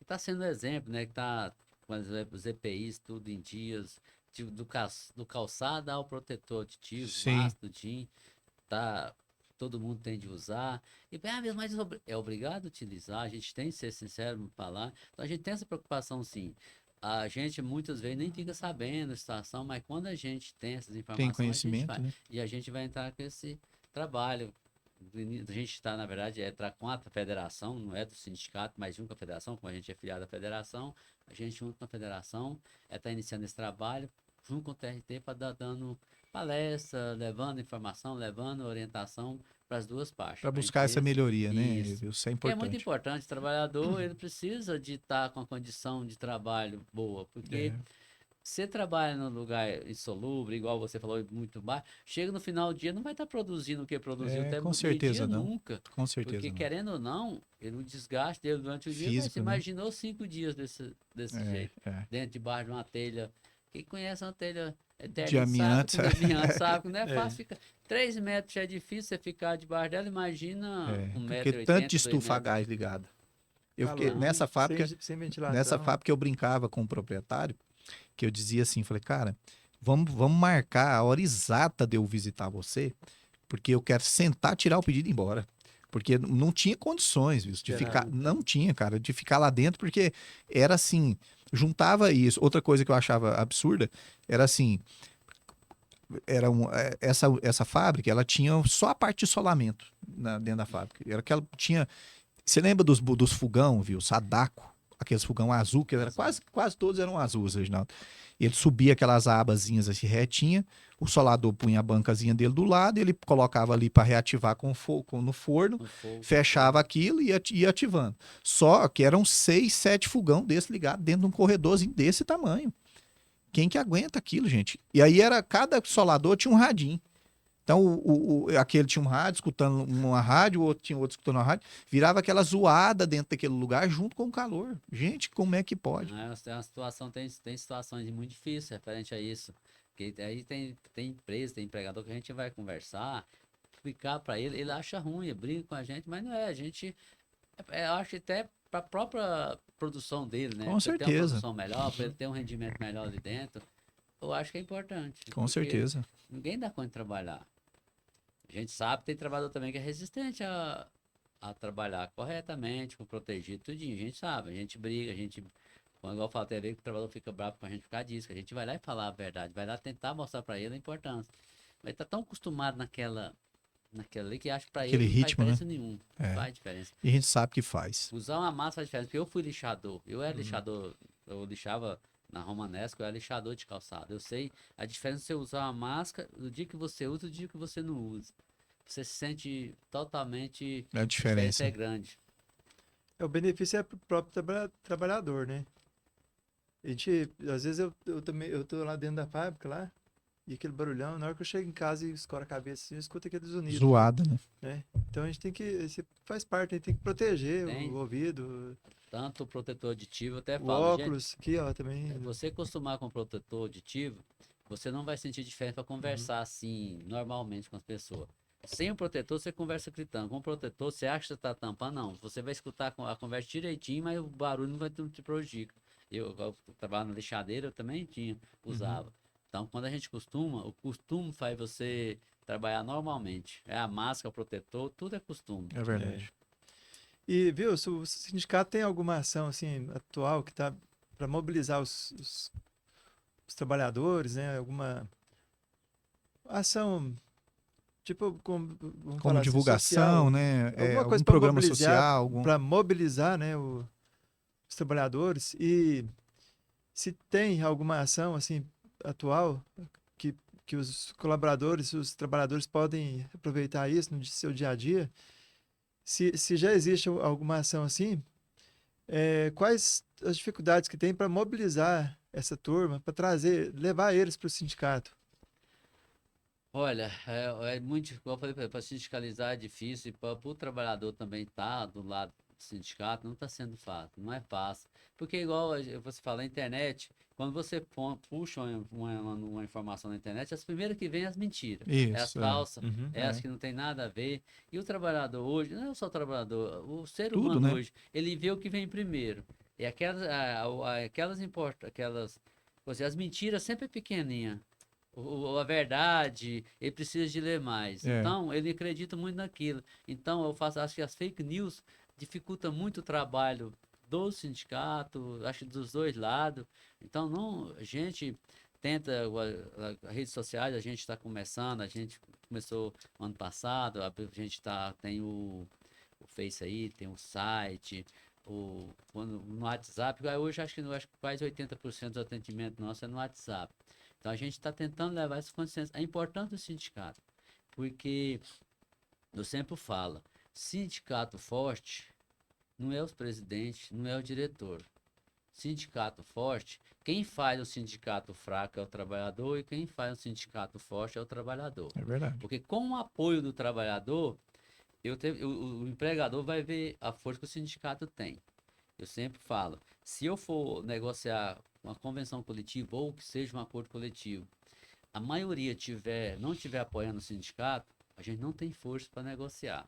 está sendo exemplo, né? Que está com os EPIs tudo em dias, tipo, do calçado ao protetor aditivo, Sim, massa, tudinho, tá, todo mundo tem de usar. E, mas é obrigado a utilizar, a gente tem que ser sincero no falar. Então a gente tem essa preocupação sim. A gente muitas vezes nem fica sabendo a situação, mas quando a gente tem essas tem informações, a gente conhecimento, faz. né? E a gente vai entrar com esse trabalho. A gente está, na verdade, entrar com a federação, não é do sindicato, mas junto com a federação, como a gente é filiado à federação, a gente junto com a federação está iniciando esse trabalho, junto com o TRT, para dar dando palestra, levando informação, levando orientação para as duas partes. Para Pra gente buscar essa ver melhoria, né? isso. Isso é Que é muito importante. importante, o trabalhador, ele precisa de estar com a condição de trabalho boa, porque É, você trabalha num lugar insalubre, igual você falou, muito baixo, chega no final do dia, não vai estar produzindo o que produziu até com meio-dia certeza não. nunca. Com Porque, certeza não. querendo ou não, o desgaste dele durante o dia, mas você Físico, né? imaginou 5 dias desse É, jeito, é. dentro, debaixo de uma telha. Quem conhece uma telha De eterna sabe amiantes. que de amianto sabe que não é É. fácil ficar. 3 metros já é difícil você ficar debaixo dela, imagina É, um porque metro e tanto de 80, 2 estufa a metros. gás ligado. Eu fiquei Calor, Então, sem nessa ventilação. fábrica eu brincava com o proprietário, que eu dizia assim, falei, cara, vamos marcar a hora exata de eu visitar você, porque eu quero sentar, tirar o pedido e ir embora. Porque não tinha condições, viu, de Esperar. ficar, não tinha, cara, de ficar lá dentro, porque era assim, juntava isso. Outra coisa que eu achava absurda era assim, essa fábrica, ela tinha só a parte de isolamento dentro da fábrica. Era que ela tinha. Você lembra dos fogão, viu? Sadako, aqueles fogão azul, que era azul. quase todos eram azuis, Reginaldo. Ele subia aquelas abazinhas assim retinha, o solador punha a bancazinha dele do lado, ele colocava ali para reativar no forno, No fogo, fechava aquilo e ia ativando. Só que eram 6, 7 fogão desse ligado dentro de um corredorzinho desse tamanho. Quem que aguenta aquilo, gente? E aí era cada solador tinha um radinho. Então, aquele tinha um rádio escutando uma rádio, o outro tinha outro escutando uma rádio, virava aquela zoada dentro daquele lugar junto com o calor. Gente, como é que pode? Não, é uma situação, tem situações muito difíceis referente a isso. Porque aí tem empresa, tem empregador que a gente vai conversar, explicar para ele, ele acha ruim, briga com a gente, mas não é, a gente, eu acho que até para a própria produção dele, né? Com Para ele ter uma certeza, produção melhor, para ele ter um rendimento melhor ali dentro, eu acho que é importante, com porque certeza. ninguém dá conta de trabalhar. A gente sabe que tem trabalhador também que é resistente a trabalhar corretamente, com protegido, tudinho. A gente sabe, a gente briga, a gente. Quando igual eu falo, tem vezes que o trabalhador fica bravo com a gente por causa disso, que a gente vai lá e falar a verdade, vai lá tentar mostrar para ele a importância. Mas tá tão acostumado naquela ali que acha que para Aquele ele não faz ritmo, né? diferença nenhuma. Não É. faz diferença. E a gente sabe que faz. Usar uma massa faz diferença, porque eu fui lixador. Eu era Uhum. lixador, eu lixava na Romanesco, eu era lixador de calçado. Eu sei a diferença de você usar uma máscara do dia que você usa e do dia que você não usa. Você se sente totalmente. É a A diferença diferença. é grande. O benefício é pro próprio trabalhador, né? A gente, às vezes eu também, eu tô lá dentro da fábrica lá, e aquele barulhão, na hora que eu chego em casa e escoro a cabeça assim, eu escuto aquele zunido, Zoada, né? né? Então a gente tem que, isso faz parte, a gente tem que proteger Tem o ouvido, tanto o protetor aditivo, eu até o falo, gente, óculos, aqui ó, também. você acostumar com protetor aditivo, você não vai sentir diferença para conversar assim, normalmente com as pessoas. Sem o protetor, você conversa gritando. Com o protetor, você acha que você está tampando? Não. Você vai escutar a conversa direitinho, mas o barulho não vai te prejudicar. Eu trabalho na lixadeira, eu também usava. Então, quando a gente costuma, o costume faz você trabalhar normalmente. É a máscara, o protetor, tudo é costume. É verdade. E, viu, se o sindicato tem alguma ação, assim, atual que tá para mobilizar os trabalhadores, né? Alguma ação, tipo, vamos Como falar assim, divulgação, social, né? alguma coisa Algum programa social, para mobilizar, né, os trabalhadores e se tem alguma ação assim atual que, que os colaboradores, os trabalhadores podem aproveitar isso no seu dia a dia, se já existe alguma ação assim, quais as dificuldades que tem para mobilizar essa turma, para trazer, levar eles para o sindicato? Olha, é muito, como eu falei, para sindicalizar é difícil e para o trabalhador também estar do lado do sindicato não está sendo fácil, não é fácil. Porque igual você fala, a internet, quando você puxa uma informação na internet, as primeiras que vêm é as mentiras. É as Isso, falsas, Uhum. é as É. que não tem nada a ver. E o trabalhador hoje, não é só o trabalhador, o ser Tudo, humano né? hoje, ele vê o que vem primeiro. E aquelas, ou seja, as mentiras sempre é pequenininha. A verdade, ele precisa de ler mais. É. Então, ele acredita muito naquilo. Então, acho que as fake news dificultam muito o trabalho do sindicato, acho que dos dois lados. Então, não, a gente tenta, as redes sociais, a gente está começando, a gente começou ano passado, a gente tem o Face aí, tem o site, no WhatsApp, hoje acho que quase 80% do atendimento nosso é no WhatsApp. Então a gente está tentando levar essas condições. É importante o sindicato, porque eu sempre falo, sindicato forte não é os presidentes, não é o diretor. Sindicato forte, quem faz o sindicato fraco é o trabalhador e quem faz o sindicato forte é o trabalhador. É verdade. Porque com o apoio do trabalhador, o empregador vai ver a força que o sindicato tem. Eu sempre falo, se eu for negociar uma convenção coletiva ou que seja um acordo coletivo, a maioria não tiver apoiando o sindicato, a gente não tem força para negociar.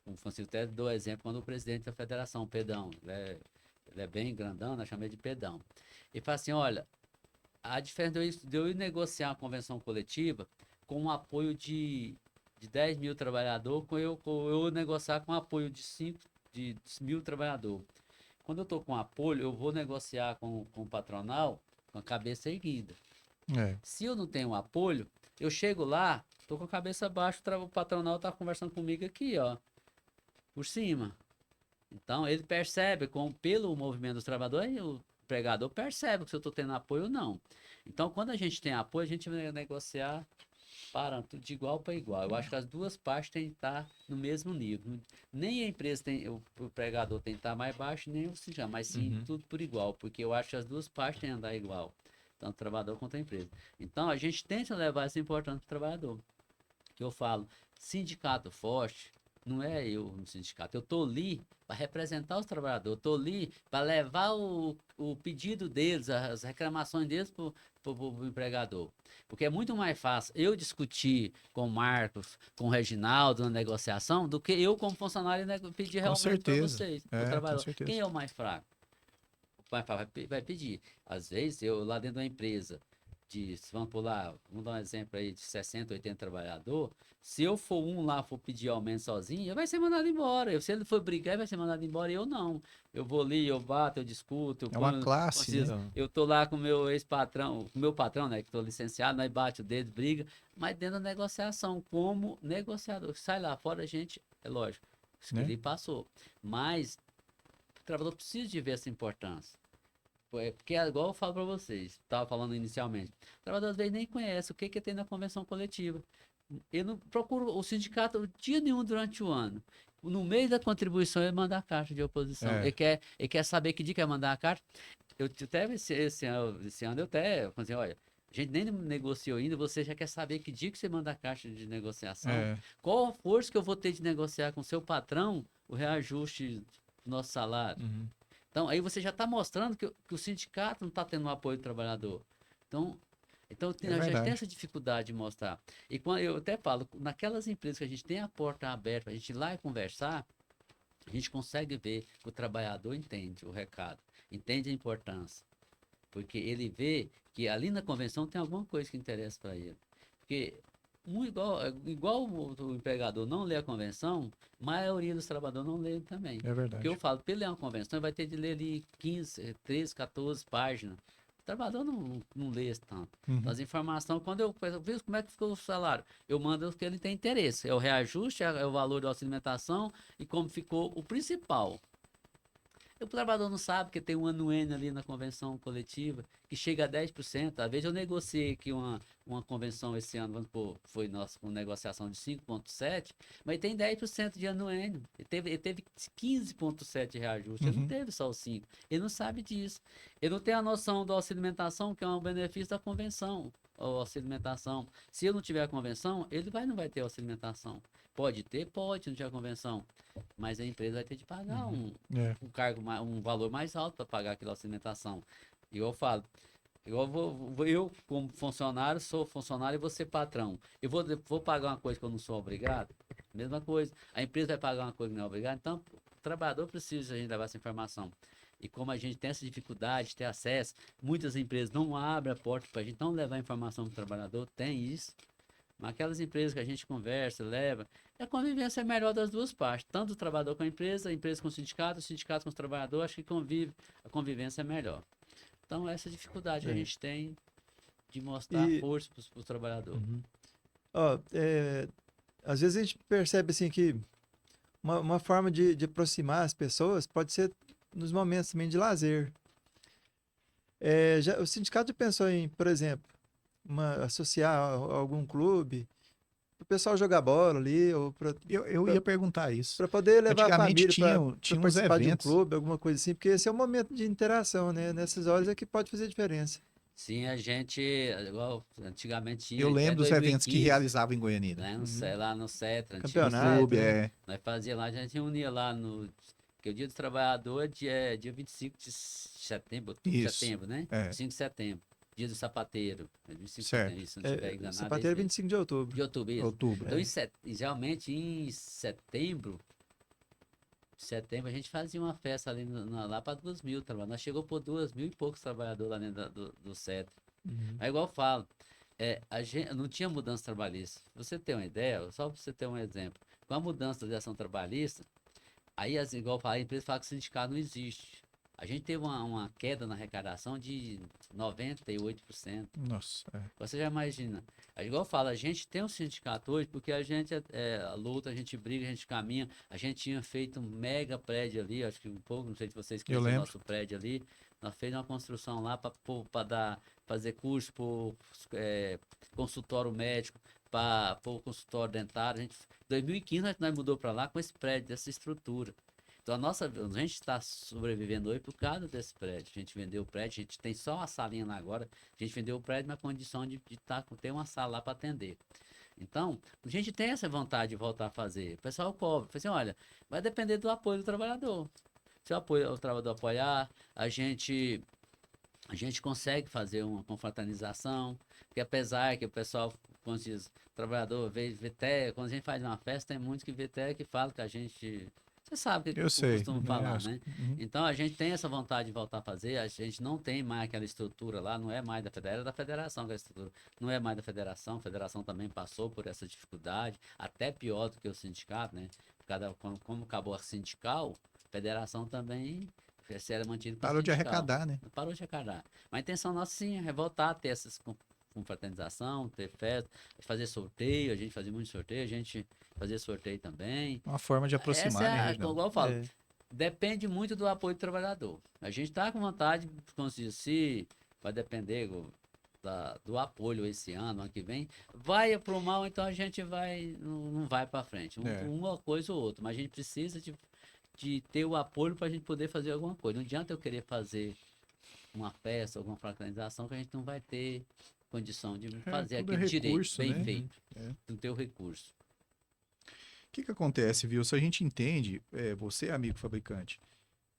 O Francisco até dou exemplo quando o presidente da federação, o Pedão, ele é bem grandão, nós chamamos ele de Pedão. Ele fala assim, olha, a diferença de eu ir negociar uma convenção coletiva com o apoio de 10 mil trabalhadores, com eu negociar com o apoio de 1.000 trabalhadores. Quando eu estou com apoio, eu vou negociar com o patronal com a cabeça erguida. É. Se eu não tenho apoio, eu chego lá, estou com a cabeça baixa, o patronal está conversando comigo aqui, ó, por cima. Então, ele percebe, pelo movimento dos trabalhadores, o empregador percebe se eu estou tendo apoio ou não. Então, quando a gente tem apoio, a gente vai negociar parâmetro de igual para igual. Eu acho que as duas partes têm que estar no mesmo nível. Nem a empresa o empregador tem que estar mais baixo, nem o sindicato, mas sim tudo por igual, porque eu acho que as duas partes têm que andar igual, tanto o trabalhador quanto a empresa. Então, a gente tenta levar essa importância para o trabalhador. Que eu falo, sindicato forte, não é eu no sindicato, eu estou ali para representar os trabalhadores, eu estou ali para levar o pedido deles, as reclamações deles para o empregador. Porque é muito mais fácil eu discutir com o Marcos, com o Reginaldo na negociação, do que eu, como funcionário, pedir Com realmente para certeza. vocês, É, o com trabalhador. certeza. Quem é o mais fraco? O mais fraco vai pedir. Às vezes, eu lá dentro da empresa, vamos dar um exemplo aí de 60, 80 trabalhadores, se eu for lá for pedir aumento sozinho, ele vai ser mandado embora. Se ele for brigar, ele vai ser mandado embora e eu não. Eu vou ali, eu bato, eu discuto. É uma classe, né? Então, Eu tô lá com o meu ex-patrão, com o meu patrão, né, que estou licenciado, nós bate o dedo, briga, mas dentro da negociação, como negociador, sai lá fora, a gente, é lógico, isso que Né? ele passou. Mas o trabalhador precisa de ver essa importância. Porque é igual eu falo para vocês, estava falando inicialmente, o trabalhador às vezes nem conhece o que tem na convenção coletiva. Ele não procura o sindicato dia nenhum durante o ano. No meio da contribuição, ele manda a carta de oposição. É. Ele quer saber que dia que vai mandar a carta. Eu até esse ano eu até falei assim, olha, a gente nem negociou ainda, você já quer saber que dia que você manda a carta de negociação? É. Qual a força que eu vou ter de negociar com o seu patrão o reajuste do nosso salário? Então, aí você já está mostrando que o sindicato não está tendo o apoio do trabalhador. Então a gente verdade. tem essa dificuldade de mostrar. E quando eu até falo, naquelas empresas que a gente tem a porta aberta para a gente ir lá e conversar, a gente consegue ver que o trabalhador entende o recado, entende a importância. Porque ele vê que ali na convenção tem alguma coisa que interessa para ele. Porque igual o empregador não lê a convenção, a maioria dos trabalhadores não lê também. É verdade. Porque eu falo, para ele ler uma convenção, ele vai ter de ler ali 15, 13, 14 páginas. O trabalhador não lê tanto. Uhum. As informações, quando eu vejo como é que ficou o salário, eu mando o que ele tem interesse. É o reajuste, é o valor do auxílio alimentação e como ficou o principal. O trabalhador não sabe que tem um anuênio ali na convenção coletiva que chega a 10%. Às vezes eu negociei aqui uma convenção esse ano, vamos supor, foi nossa uma negociação de 5,7%, mas tem 10% de anuênio. Ele teve 15,7% de reajuste. Ele não teve só os 5%. Ele não sabe disso. Ele não tem a noção do auxílio alimentação, que é um benefício da convenção. o auxílio alimentação. Se eu não tiver a convenção, ele não vai ter auxílio alimentação. Pode ter, pode, não tiver a convenção. Mas a empresa vai ter de pagar É. um cargo, um valor mais alto para pagar aquela auxílio alimentação. Igual eu falo, igual eu, como funcionário, sou funcionário e você patrão. Eu vou pagar uma coisa que eu não sou obrigado? Mesma coisa. A empresa vai pagar uma coisa que não é obrigada, então o trabalhador precisa a gente levar essa informação. E como a gente tem essa dificuldade de ter acesso, muitas empresas não abrem a porta para a gente não levar informação para o trabalhador, tem isso. Mas aquelas empresas que a gente conversa, leva, a convivência é melhor das duas partes. Tanto o trabalhador com a empresa com o sindicato com o trabalhador, acho que a convivência é melhor. Então, essa dificuldade que a gente tem de mostrar força para o trabalhador. Uhum. Ó, às vezes a gente percebe assim que uma forma de aproximar as pessoas pode ser nos momentos também de lazer. O sindicato já pensou em, por exemplo, associar a algum clube, para o pessoal jogar bola ali, ou Eu ia perguntar isso. para poder levar a Antigamente família para tinha uns participar de um eventos. clube, alguma coisa assim, porque esse é um momento de interação, né? Nessas horas é que pode fazer diferença. Sim, a gente, igual antigamente tinha. Eu lembro até dos eventos que 2015, realizavam em Goiânia. né, lá no Cetra, No Campeonato, clube, né? nós fazia lá, a gente unia lá no. Porque o Dia do Trabalhador é dia 25 de setembro, Isso, setembro, né? é. 25 de setembro. Dia do Sapateiro. 25 de Certo. setembro, se não tiver enganado. Sapateiro é esse aí. 25 de outubro. De outubro, isso. Outubro. Então, geralmente em setembro a gente fazia uma festa ali lá para 2.000 trabalhadores. Nós chegou por 2.000 e poucos trabalhadores lá dentro do Cetra. É igual eu falo, a gente não tinha mudança trabalhista. Pra você ter uma ideia, só para você ter um exemplo, com a mudança da legislação trabalhista, aí, igual eu falei, a empresa fala que o sindicato não existe. A gente teve uma queda na arrecadação de 98%. Nossa, Você já imagina. Igual eu falo, a gente tem um sindicato hoje porque a gente luta, a gente briga, a gente caminha. A gente tinha feito um mega prédio ali, acho que um pouco, não sei se vocês conhecem o nosso prédio ali. Nós fizemos uma construção lá para fazer curso para consultório médico, para o consultório dentário. Em 2015 nós mudou para lá com esse prédio, dessa estrutura. Então a gente está sobrevivendo hoje por causa desse prédio. A gente vendeu o prédio, a gente tem só uma salinha lá agora. A gente vendeu o prédio na condição de ter uma sala lá para atender. Então, a gente tem essa vontade de voltar a fazer. O pessoal cobra. Fala assim, olha, vai depender do apoio do trabalhador. Se o trabalhador apoiar, a gente consegue fazer uma confraternização, porque apesar que o pessoal, quando diz, o trabalhador vê até, quando a gente faz uma festa, tem muitos que vê até que falam que a gente... Você sabe o que eu costumo falar, né? Então, a gente tem essa vontade de voltar a fazer, a gente não tem mais aquela estrutura lá, não é mais da federação, é da federação aquela estrutura, não é mais da federação, a federação também passou por essa dificuldade, até pior do que o sindicato, né? Como acabou a sindical, a federação também era mantida por parou de arrecadar, né? Parou de arrecadar. Mas a intenção nossa, sim, é voltar a ter essas confraternização, ter festa, fazer sorteio, a gente fazia muito sorteio, a gente fazia sorteio também. Uma forma de aproximar, Essa né, Reginaldo? igual eu falo, depende muito do apoio do trabalhador. A gente está com vontade, se vai depender do apoio esse ano que vem, vai para o mal, então a gente não vai para frente. Uma coisa ou outra, mas a gente precisa de ter o apoio para a gente poder fazer alguma coisa. Não adianta eu querer fazer uma festa, alguma fraternização que a gente não vai ter condição de fazer aquele direito bem feito. Não ter o recurso. O que acontece, viu? Se a gente entende, você, amigo fabricante,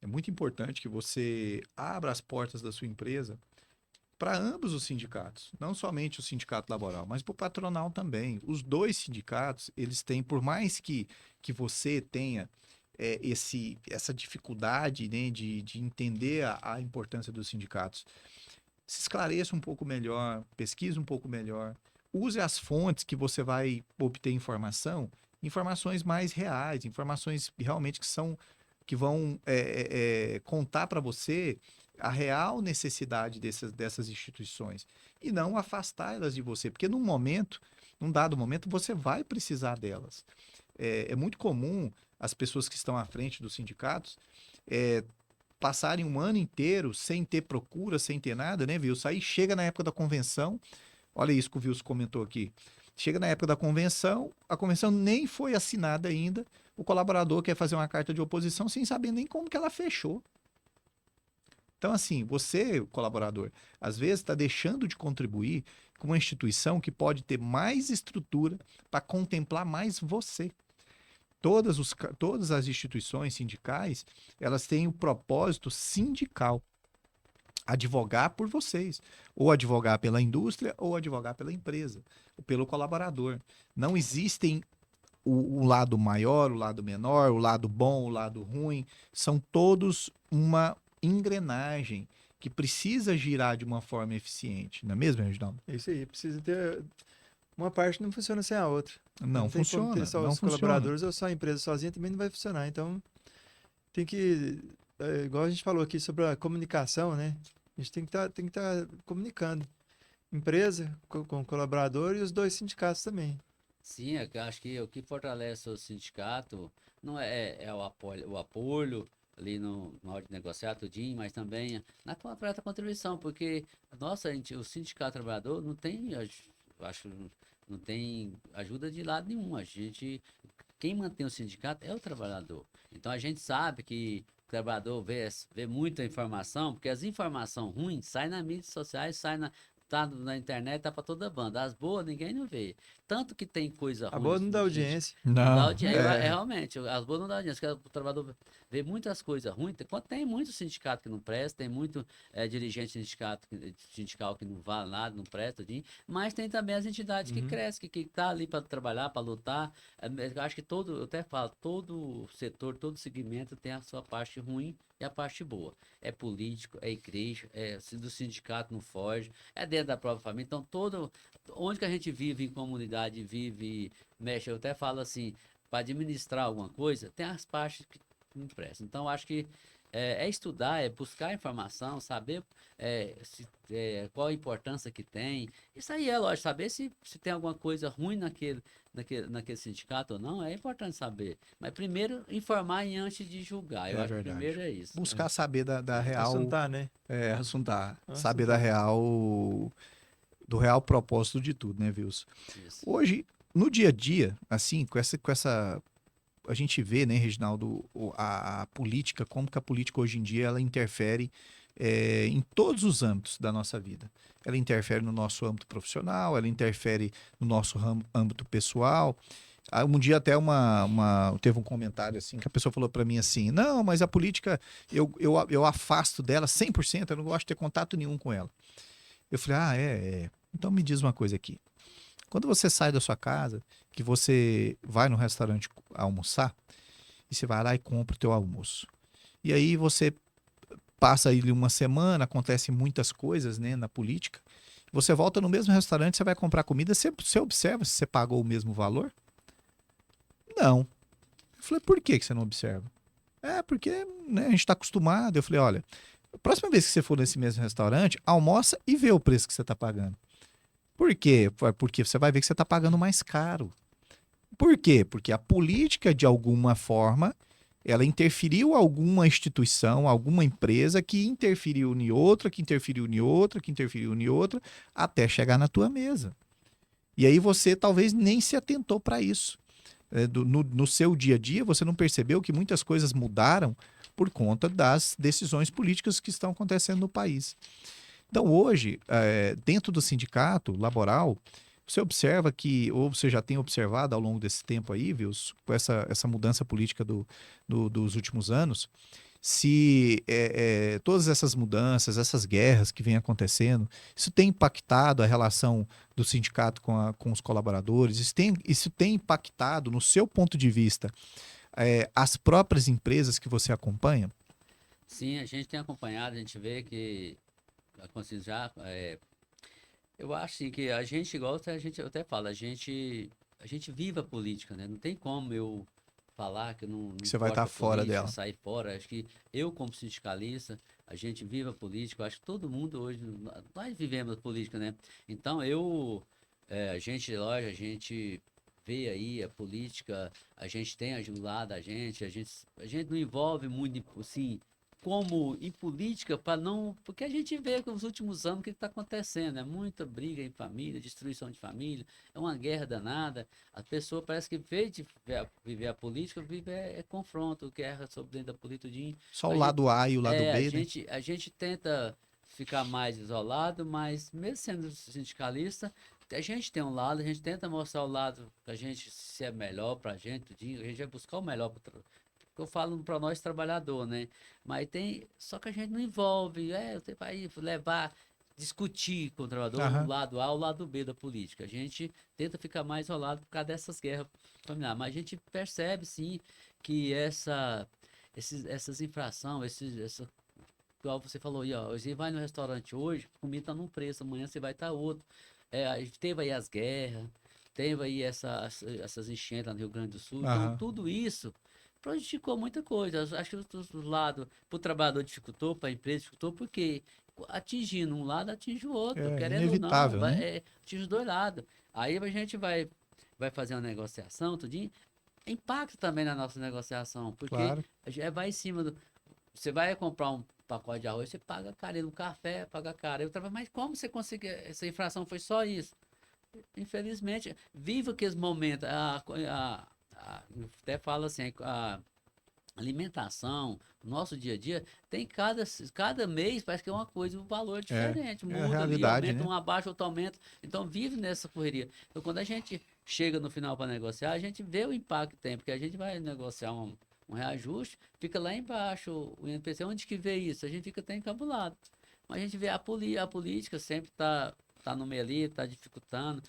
é muito importante que você abra as portas da sua empresa para ambos os sindicatos, não somente o sindicato laboral, mas para o patronal também. Os dois sindicatos, eles têm, por mais que você tenha essa dificuldade, né, de entender a importância dos sindicatos, se esclareça um pouco melhor, pesquise um pouco melhor, use as fontes que você vai obter informações mais reais, informações realmente que vão contar para você a real necessidade dessas instituições e não afastá-las de você, porque num dado momento, você vai precisar delas. É muito comum as pessoas que estão à frente dos sindicatos passarem um ano inteiro sem ter procura, sem ter nada, né, Wilson? Aí chega na época da convenção, olha isso que o Wilson comentou aqui, chega na época da convenção, a convenção nem foi assinada ainda, o colaborador quer fazer uma carta de oposição sem saber nem como que ela fechou. Então, assim, você, colaborador, às vezes está deixando de contribuir com uma instituição que pode ter mais estrutura para contemplar mais você. Todas as instituições sindicais, elas têm o propósito sindical, advogar por vocês, ou advogar pela indústria, ou advogar pela empresa, ou pelo colaborador. Não existem o lado maior, o lado menor, o lado bom, o lado ruim, são todos uma engrenagem que precisa girar de uma forma eficiente, não é mesmo, Reginaldo? É isso aí, precisa ter. Uma parte não funciona sem a outra. Não tem como ter funciona, só não os funciona. colaboradores ou só a empresa sozinha também não vai funcionar. Então, tem que, igual a gente falou aqui sobre a comunicação, né? A gente tem que tá comunicando. Empresa com colaborador e os dois sindicatos também. Sim, eu acho que o que fortalece o sindicato não é o apoio ali na hora de negociar tudinho, mas também na própria contribuição, porque nossa, o sindicato trabalhador não tem, eu acho, não tem ajuda de lado nenhum. Quem mantém o sindicato é o trabalhador. Então a gente sabe que o trabalhador vê muita informação, porque as informações ruins saem nas mídias sociais, tá na internet, tá para toda banda. As boas ninguém não vê. Tanto que tem coisa A ruim boa não dá audiência. não dá Não, audiência. Realmente, as boas não dá audiência, porque o trabalhador vê muitas coisas ruins. Tem muito sindicato que não presta, tem muito dirigente sindical que não vale nada, não presta, mas tem também as entidades que crescem, que tá ali para trabalhar, para lutar. Eu acho que eu até falo, todo setor, todo segmento tem a sua parte ruim e a parte boa. É político, é igreja, do sindicato não foge, é dentro da própria família. Então, onde que a gente vive em comunidade, mexe, eu até falo assim, para administrar alguma coisa, tem as partes que não prestam. Então, acho que é estudar, é buscar informação, saber qual a importância que tem. Isso aí é lógico, saber se tem alguma coisa ruim naquele sindicato ou não, é importante saber. Mas primeiro, informar e antes de julgar. Eu é acho que verdade. primeiro é isso. Buscar saber da real, Assuntar, né? saber da real, do real propósito de tudo, né, Wilson? Isso. Hoje, no dia a dia, assim, a gente vê, né, Reginaldo, a política, como que a política hoje em dia ela interfere em todos os âmbitos da nossa vida. Ela interfere no nosso âmbito profissional, ela interfere no nosso âmbito pessoal. Um dia até teve um comentário assim, que a pessoa falou para mim assim, não, mas a política, eu afasto dela 100%, eu não gosto de ter contato nenhum com ela. Eu falei, então me diz uma coisa aqui. Quando você sai da sua casa, que você vai no restaurante almoçar, e você vai lá e compra o teu almoço. E aí você passa aí uma semana, acontece muitas coisas, né, na política. Você volta no mesmo restaurante, você vai comprar comida, você observa se você pagou o mesmo valor? Não. Eu falei, por que você não observa? Porque né, a gente está acostumado. Eu falei, olha, a próxima vez que você for nesse mesmo restaurante, almoça e vê o preço que você está pagando. Por quê? Porque você vai ver que você está pagando mais caro. Por quê? Porque a política, de alguma forma, ela interferiu alguma instituição, alguma empresa que interferiu em outra, que interferiu em outra, que interferiu em outra, até chegar na tua mesa. E aí você talvez nem se atentou para isso. No seu dia a dia, você não percebeu que muitas coisas mudaram por conta das decisões políticas que estão acontecendo no país. Então, hoje, dentro do sindicato laboral, você observa que, ou você já tem observado ao longo desse tempo aí, viu, com essa mudança política dos últimos anos, se todas essas mudanças, essas guerras que vêm acontecendo, isso tem impactado a relação do sindicato com os colaboradores, isso tem impactado, no seu ponto de vista, as próprias empresas que você acompanha? Sim, a gente tem acompanhado, a gente vê que acontece já. Eu acho assim, que a gente gosta, eu até falo, a gente vive a política, né? Não tem como eu falar que eu não Que você vai estar importo a fora política, dela. sair fora. Acho que eu, como sindicalista, a gente vive a política. Eu acho que todo mundo hoje, nós vivemos a política, né? Então, a gente vê aí a política, a gente tem ajudado a gente não envolve muito, assim, como em política, porque a gente vê que nos últimos anos o que está acontecendo, é muita briga em família, destruição de família, é uma guerra danada, a pessoa parece que, em vez de viver a política, vive confronto, guerra sobre dentro da política. Só o lado A e o lado A B, né? gente, a gente tenta ficar mais isolado, mas mesmo sendo sindicalista, a gente tem um lado, a gente tenta mostrar o lado que a gente se é melhor pra gente, tudinho, a gente vai buscar o melhor eu falo para nós trabalhador, né? Mas tem, só que a gente não envolve, você vai levar, discutir com o trabalhador o Aham. lado A ou o lado B da política. A gente tenta ficar mais isolado por causa dessas guerras familiares, mas a gente percebe sim que essas infrações, igual você falou aí, ó, você vai no restaurante hoje, a comida tá num preço, amanhã você vai estar outro. A gente teve aí as guerras, teve aí essas enchentes lá no Rio Grande do Sul, então Aham. tudo isso prejudicou muita coisa. Acho que do lado, para o trabalhador dificultou, para a empresa dificultou, porque atingindo um lado, atinge o outro, É querendo ou não, inevitável, né? atinge os dois lados. Aí a gente vai fazer uma negociação, tudinho, impacta também na nossa negociação, porque Claro. vai em cima do. Você vai comprar um pacote de arroz, você paga caro, um café, paga caro. Eu trabalho, mas como você conseguiu? Essa infração foi só isso. Infelizmente, vive aqueles momentos. Eu até falo assim, a alimentação, o nosso dia a dia, tem cada mês, parece que é uma coisa, um valor É, diferente. é a Muda ali, realidade, aumenta né? um abaixo, outro aumenta. Então, vive nessa correria. Então, quando a gente chega no final para negociar, a gente vê o impacto que tem, porque a gente vai negociar um reajuste, fica lá embaixo o INPC, onde que vê isso? A gente fica até encabulado. Mas a gente vê a política sempre tá no meio ali, está dificultando.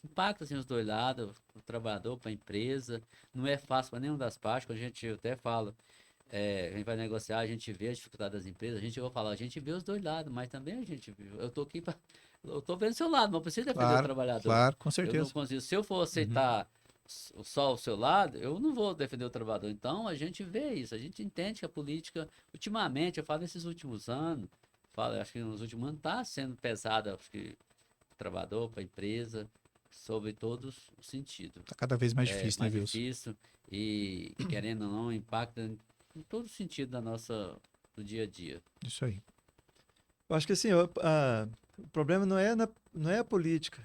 Impacta assim, os dois lados, o trabalhador para a empresa. Não é fácil para nenhuma das partes, quando a gente até fala, a gente vai negociar, a gente vê a dificuldade das empresas, eu vou falar, a gente vê os dois lados, mas também a gente viu. Eu tô aqui para. Eu tô vendo o seu lado, mas eu preciso defender o Claro, trabalhador. claro, com Eu não certeza. consigo. Se eu for Uhum. aceitar só o seu lado, eu não vou defender o trabalhador. Então a gente vê isso, a gente entende que a política, ultimamente, eu falo nesses últimos anos, acho que nos últimos anos está sendo pesada, acho que o trabalhador, para a empresa, sobre todos os sentidos. Tá cada vez mais É difícil, né, mais Wilson? difícil e, querendo ou não, impacta em todo sentido do dia a dia. Isso aí. Eu acho que assim, o problema não é a política,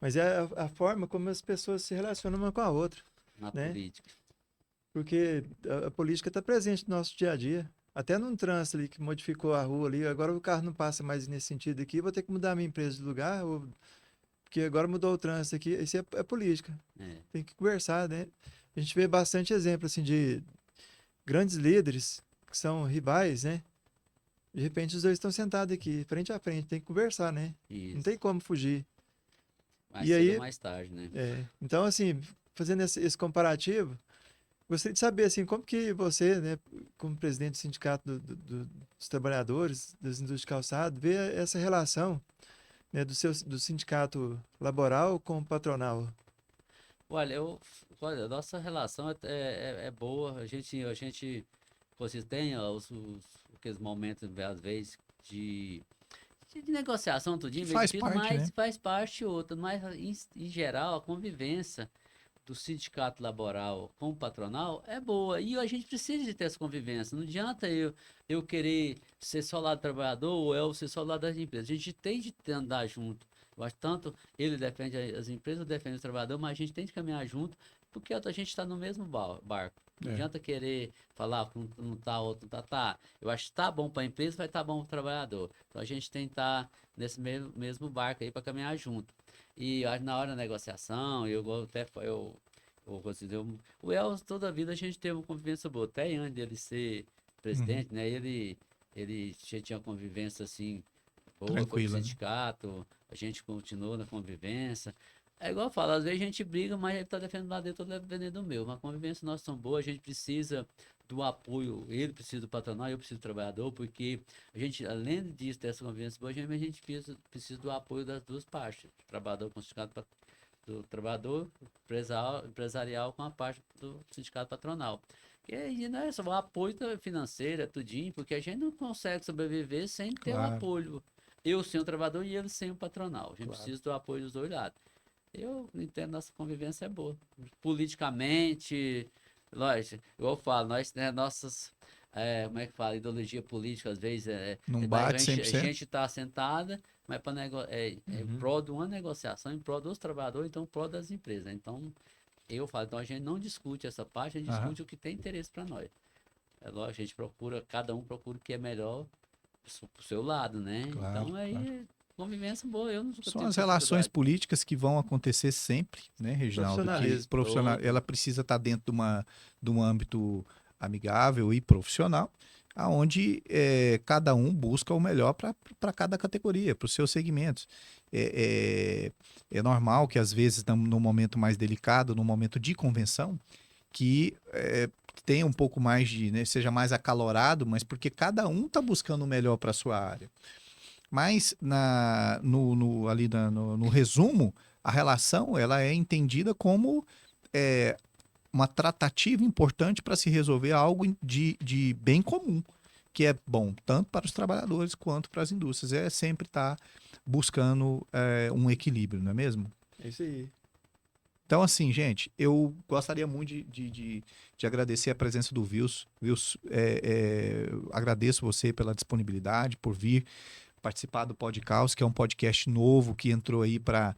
mas é a forma como as pessoas se relacionam uma com a outra, Na né? política. Porque a política está presente no nosso dia a dia. Até num trânsito ali que modificou a rua ali, agora o carro não passa mais nesse sentido aqui, vou ter que mudar a minha empresa de lugar, porque agora mudou o trânsito aqui. Isso é política. É, Tem que conversar, né? A gente vê bastante exemplo assim de grandes líderes que são rivais, né? De repente os dois estão sentados aqui, frente a frente, tem que conversar, né? Não isso. tem como fugir. Mais E cedo ou aí, mais tarde, né? então assim, fazendo esse comparativo, gostaria de saber assim, como que você, né, como presidente do sindicato dos trabalhadores das indústrias de calçado, vê essa relação, né, do sindicato laboral com o patronal? Olha, olha, a nossa relação é boa. A gente vocês têm ó, aqueles momentos, às vezes, de negociação, Que tudinho, meio faz difícil, parte, mas né? faz parte outra. Mas, em geral, a convivência do sindicato laboral com o patronal é boa. E a gente precisa de ter essa convivência. Não adianta eu querer ser só lado do trabalhador ou eu ser só lado das empresas. A gente tem de andar junto. Eu acho tanto ele defende as empresas, eu defendo o trabalhador, mas a gente tem de caminhar junto, porque a gente está no mesmo barco. Não É. adianta querer falar que um não tá, outro não tá. Tá. Eu acho que tá bom para a empresa, vai estar bom para o trabalhador. Então a gente tem que estar nesse mesmo barco aí para caminhar junto. E na hora da negociação, o Elvis, toda a vida a gente teve uma convivência boa. Até antes dele ser Uhum. presidente, né? Ele já tinha uma convivência assim, boa, foi pro Tranquila, né? sindicato, a gente continuou na convivência. É igual eu falo, às vezes a gente briga, mas ele tá defendendo o lado dele, eu tô defendendo o meu. Mas a convivência nossa são boa, a gente precisa do apoio, ele precisa do patronal, eu preciso do trabalhador, porque a gente, além disso, dessa convivência boa, a gente precisa do apoio das duas partes, do trabalhador com o sindicato do trabalhador empresarial com a parte do sindicato patronal. E aí não é só o apoio financeiro, é tudinho, porque a gente não consegue sobreviver sem ter o Claro, apoio. Eu sem o trabalhador e ele sem o patronal. A gente claro. precisa do apoio dos dois lados. Eu entendo nossa convivência é boa. Politicamente, lógico, eu falo, nós, né, nossas, como é que fala, ideologia política, às vezes, Não mas bate a 100%. gente está sentada, mas em Uhum. prol de uma negociação, em prol dos trabalhadores, então em prol das empresas. Então, eu falo, então a gente não discute essa parte, a gente Aham. discute o que tem interesse para nós. É lógico, a gente procura, cada um procura o que é melhor pro seu lado, né? Claro, Então aí claro. convivência boa, eu nunca São tive as relações dificuldade. políticas que vão acontecer sempre, né, Reginaldo? Que Profissionalismo. profissional, Todo. ela precisa estar dentro de um âmbito amigável e profissional, aonde cada um busca o melhor para cada categoria, para os seus segmentos. É normal que, às vezes, num momento mais delicado, num momento de convenção, que tenha um pouco mais de, né, seja mais acalorado, mas porque cada um está buscando o melhor para a sua área. Mas no resumo, a relação ela é entendida como é, uma tratativa importante para se resolver algo de bem comum, que é bom tanto para os trabalhadores quanto para as indústrias. É sempre estar buscando um equilíbrio, não é mesmo? É isso aí. Então, assim, gente, eu gostaria muito de agradecer a presença do Vils. Vils, agradeço você pela disponibilidade, por vir participar do Podcast, que é um podcast novo que entrou aí para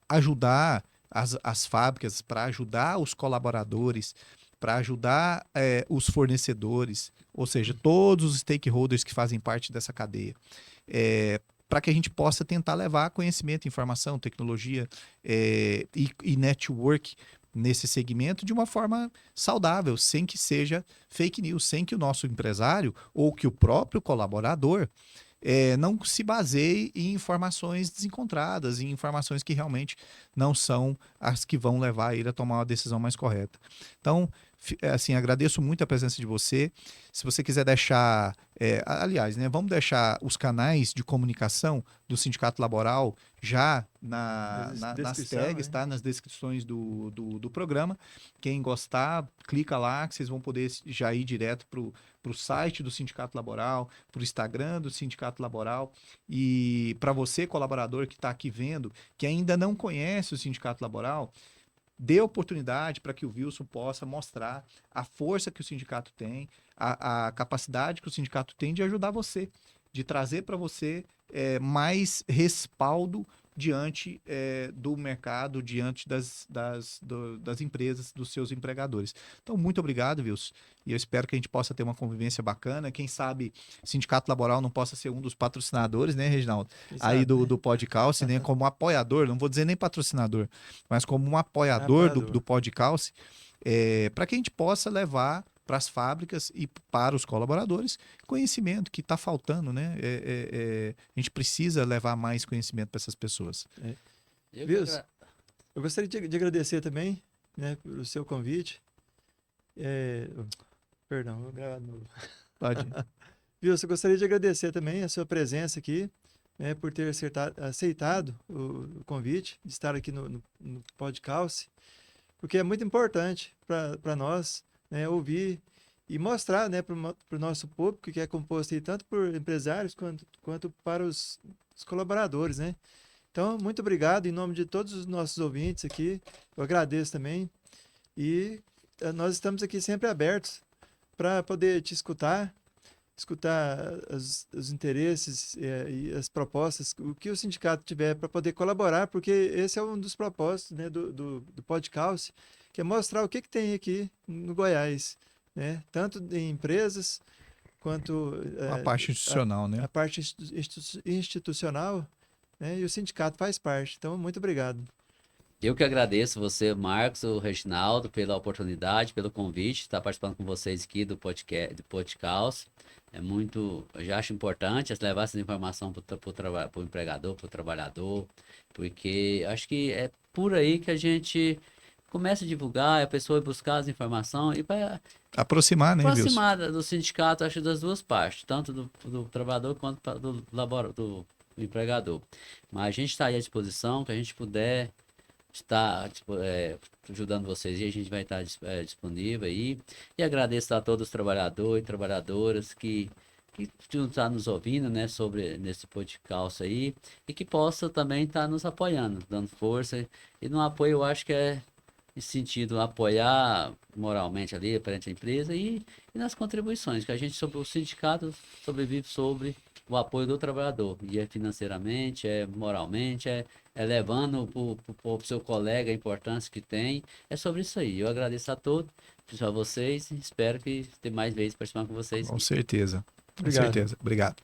ajudar as fábricas, para ajudar os colaboradores, para ajudar os fornecedores, ou seja, todos os stakeholders que fazem parte dessa cadeia. Para que a gente possa tentar levar conhecimento, informação, tecnologia e network nesse segmento de uma forma saudável, sem que seja fake news, sem que o nosso empresário ou que o próprio colaborador não se baseie em informações desencontradas, em informações que realmente não são as que vão levar ele a tomar uma decisão mais correta. Então, assim, agradeço muito a presença de você. Se você quiser deixar, aliás, né, vamos deixar os canais de comunicação do Sindicato Laboral já nas Descrição, tags, né? tá? Nas descrições do programa. Quem gostar, clica lá, que vocês vão poder já ir direto para o site do Sindicato Laboral, para o Instagram do Sindicato Laboral. E para você, colaborador que está aqui vendo, que ainda não conhece o Sindicato Laboral, dê oportunidade para que o Wilson possa mostrar a força que o sindicato tem, a capacidade que o sindicato tem de ajudar você, de trazer para você mais respaldo diante do mercado, diante das empresas, dos seus empregadores. Então, muito obrigado, Wilson. E eu espero que a gente possa ter uma convivência bacana. Quem sabe o Sindicato Laboral não possa ser um dos patrocinadores, né, Reginaldo? Quem Aí sabe, né? do Podcast, né? Como apoiador, não vou dizer nem patrocinador, mas como um apoiador do Apoiador. Podcast, para que a gente possa levar para as fábricas e para os colaboradores conhecimento que está faltando, né? A gente precisa levar mais conhecimento para essas pessoas. Eu que Viu? agra- Eu gostaria de agradecer também, né, pelo seu convite. Perdão, vou gravar de novo. Pode. Wilson, eu gostaria de agradecer também a sua presença aqui, né, por ter aceitado o convite de estar aqui no podcast, porque é muito importante para nós, né, ouvir e mostrar, né, para o nosso público, que é composto aí tanto por empresários quanto para os colaboradores, né? Então, muito obrigado em nome de todos os nossos ouvintes aqui. Eu agradeço também. E nós estamos aqui sempre abertos para poder te escutar os interesses e as propostas, o que o sindicato tiver para poder colaborar, porque esse é um dos propósitos, né, do podcast, que é mostrar o que tem aqui no Goiás, né? Tanto em empresas quanto A parte institucional, né? a parte institucional, né? E o sindicato faz parte. Então, muito obrigado. Eu que agradeço você, Marcos, o Reginaldo, pela oportunidade, pelo convite, estar participando com vocês aqui do podcast. É muito, eu já acho importante levar essa informação para o empregador, para o trabalhador, porque acho que é por aí que a gente começa a divulgar, a pessoa buscar as informações e para Aproximar, né, Wilson? aproximar do sindicato, acho, das duas partes, tanto do trabalhador quanto do empregador. Mas a gente está aí à disposição, que a gente puder estar ajudando vocês e a gente vai estar disponível aí. E agradeço a todos os trabalhadores e trabalhadoras que estão nos ouvindo, né, nesse podcast aí, e que possa também estar nos apoiando, dando força. E no apoio eu acho que é em sentido apoiar moralmente ali perante a empresa e nas contribuições, que a gente, sobre o sindicato, sobrevive sobre o apoio do trabalhador, e é financeiramente, é moralmente, é levando para o seu colega a importância que tem, é sobre isso aí. Eu agradeço a todos, a vocês, espero que ter mais vezes participar com vocês. Com certeza. Com Obrigado. certeza. Obrigado.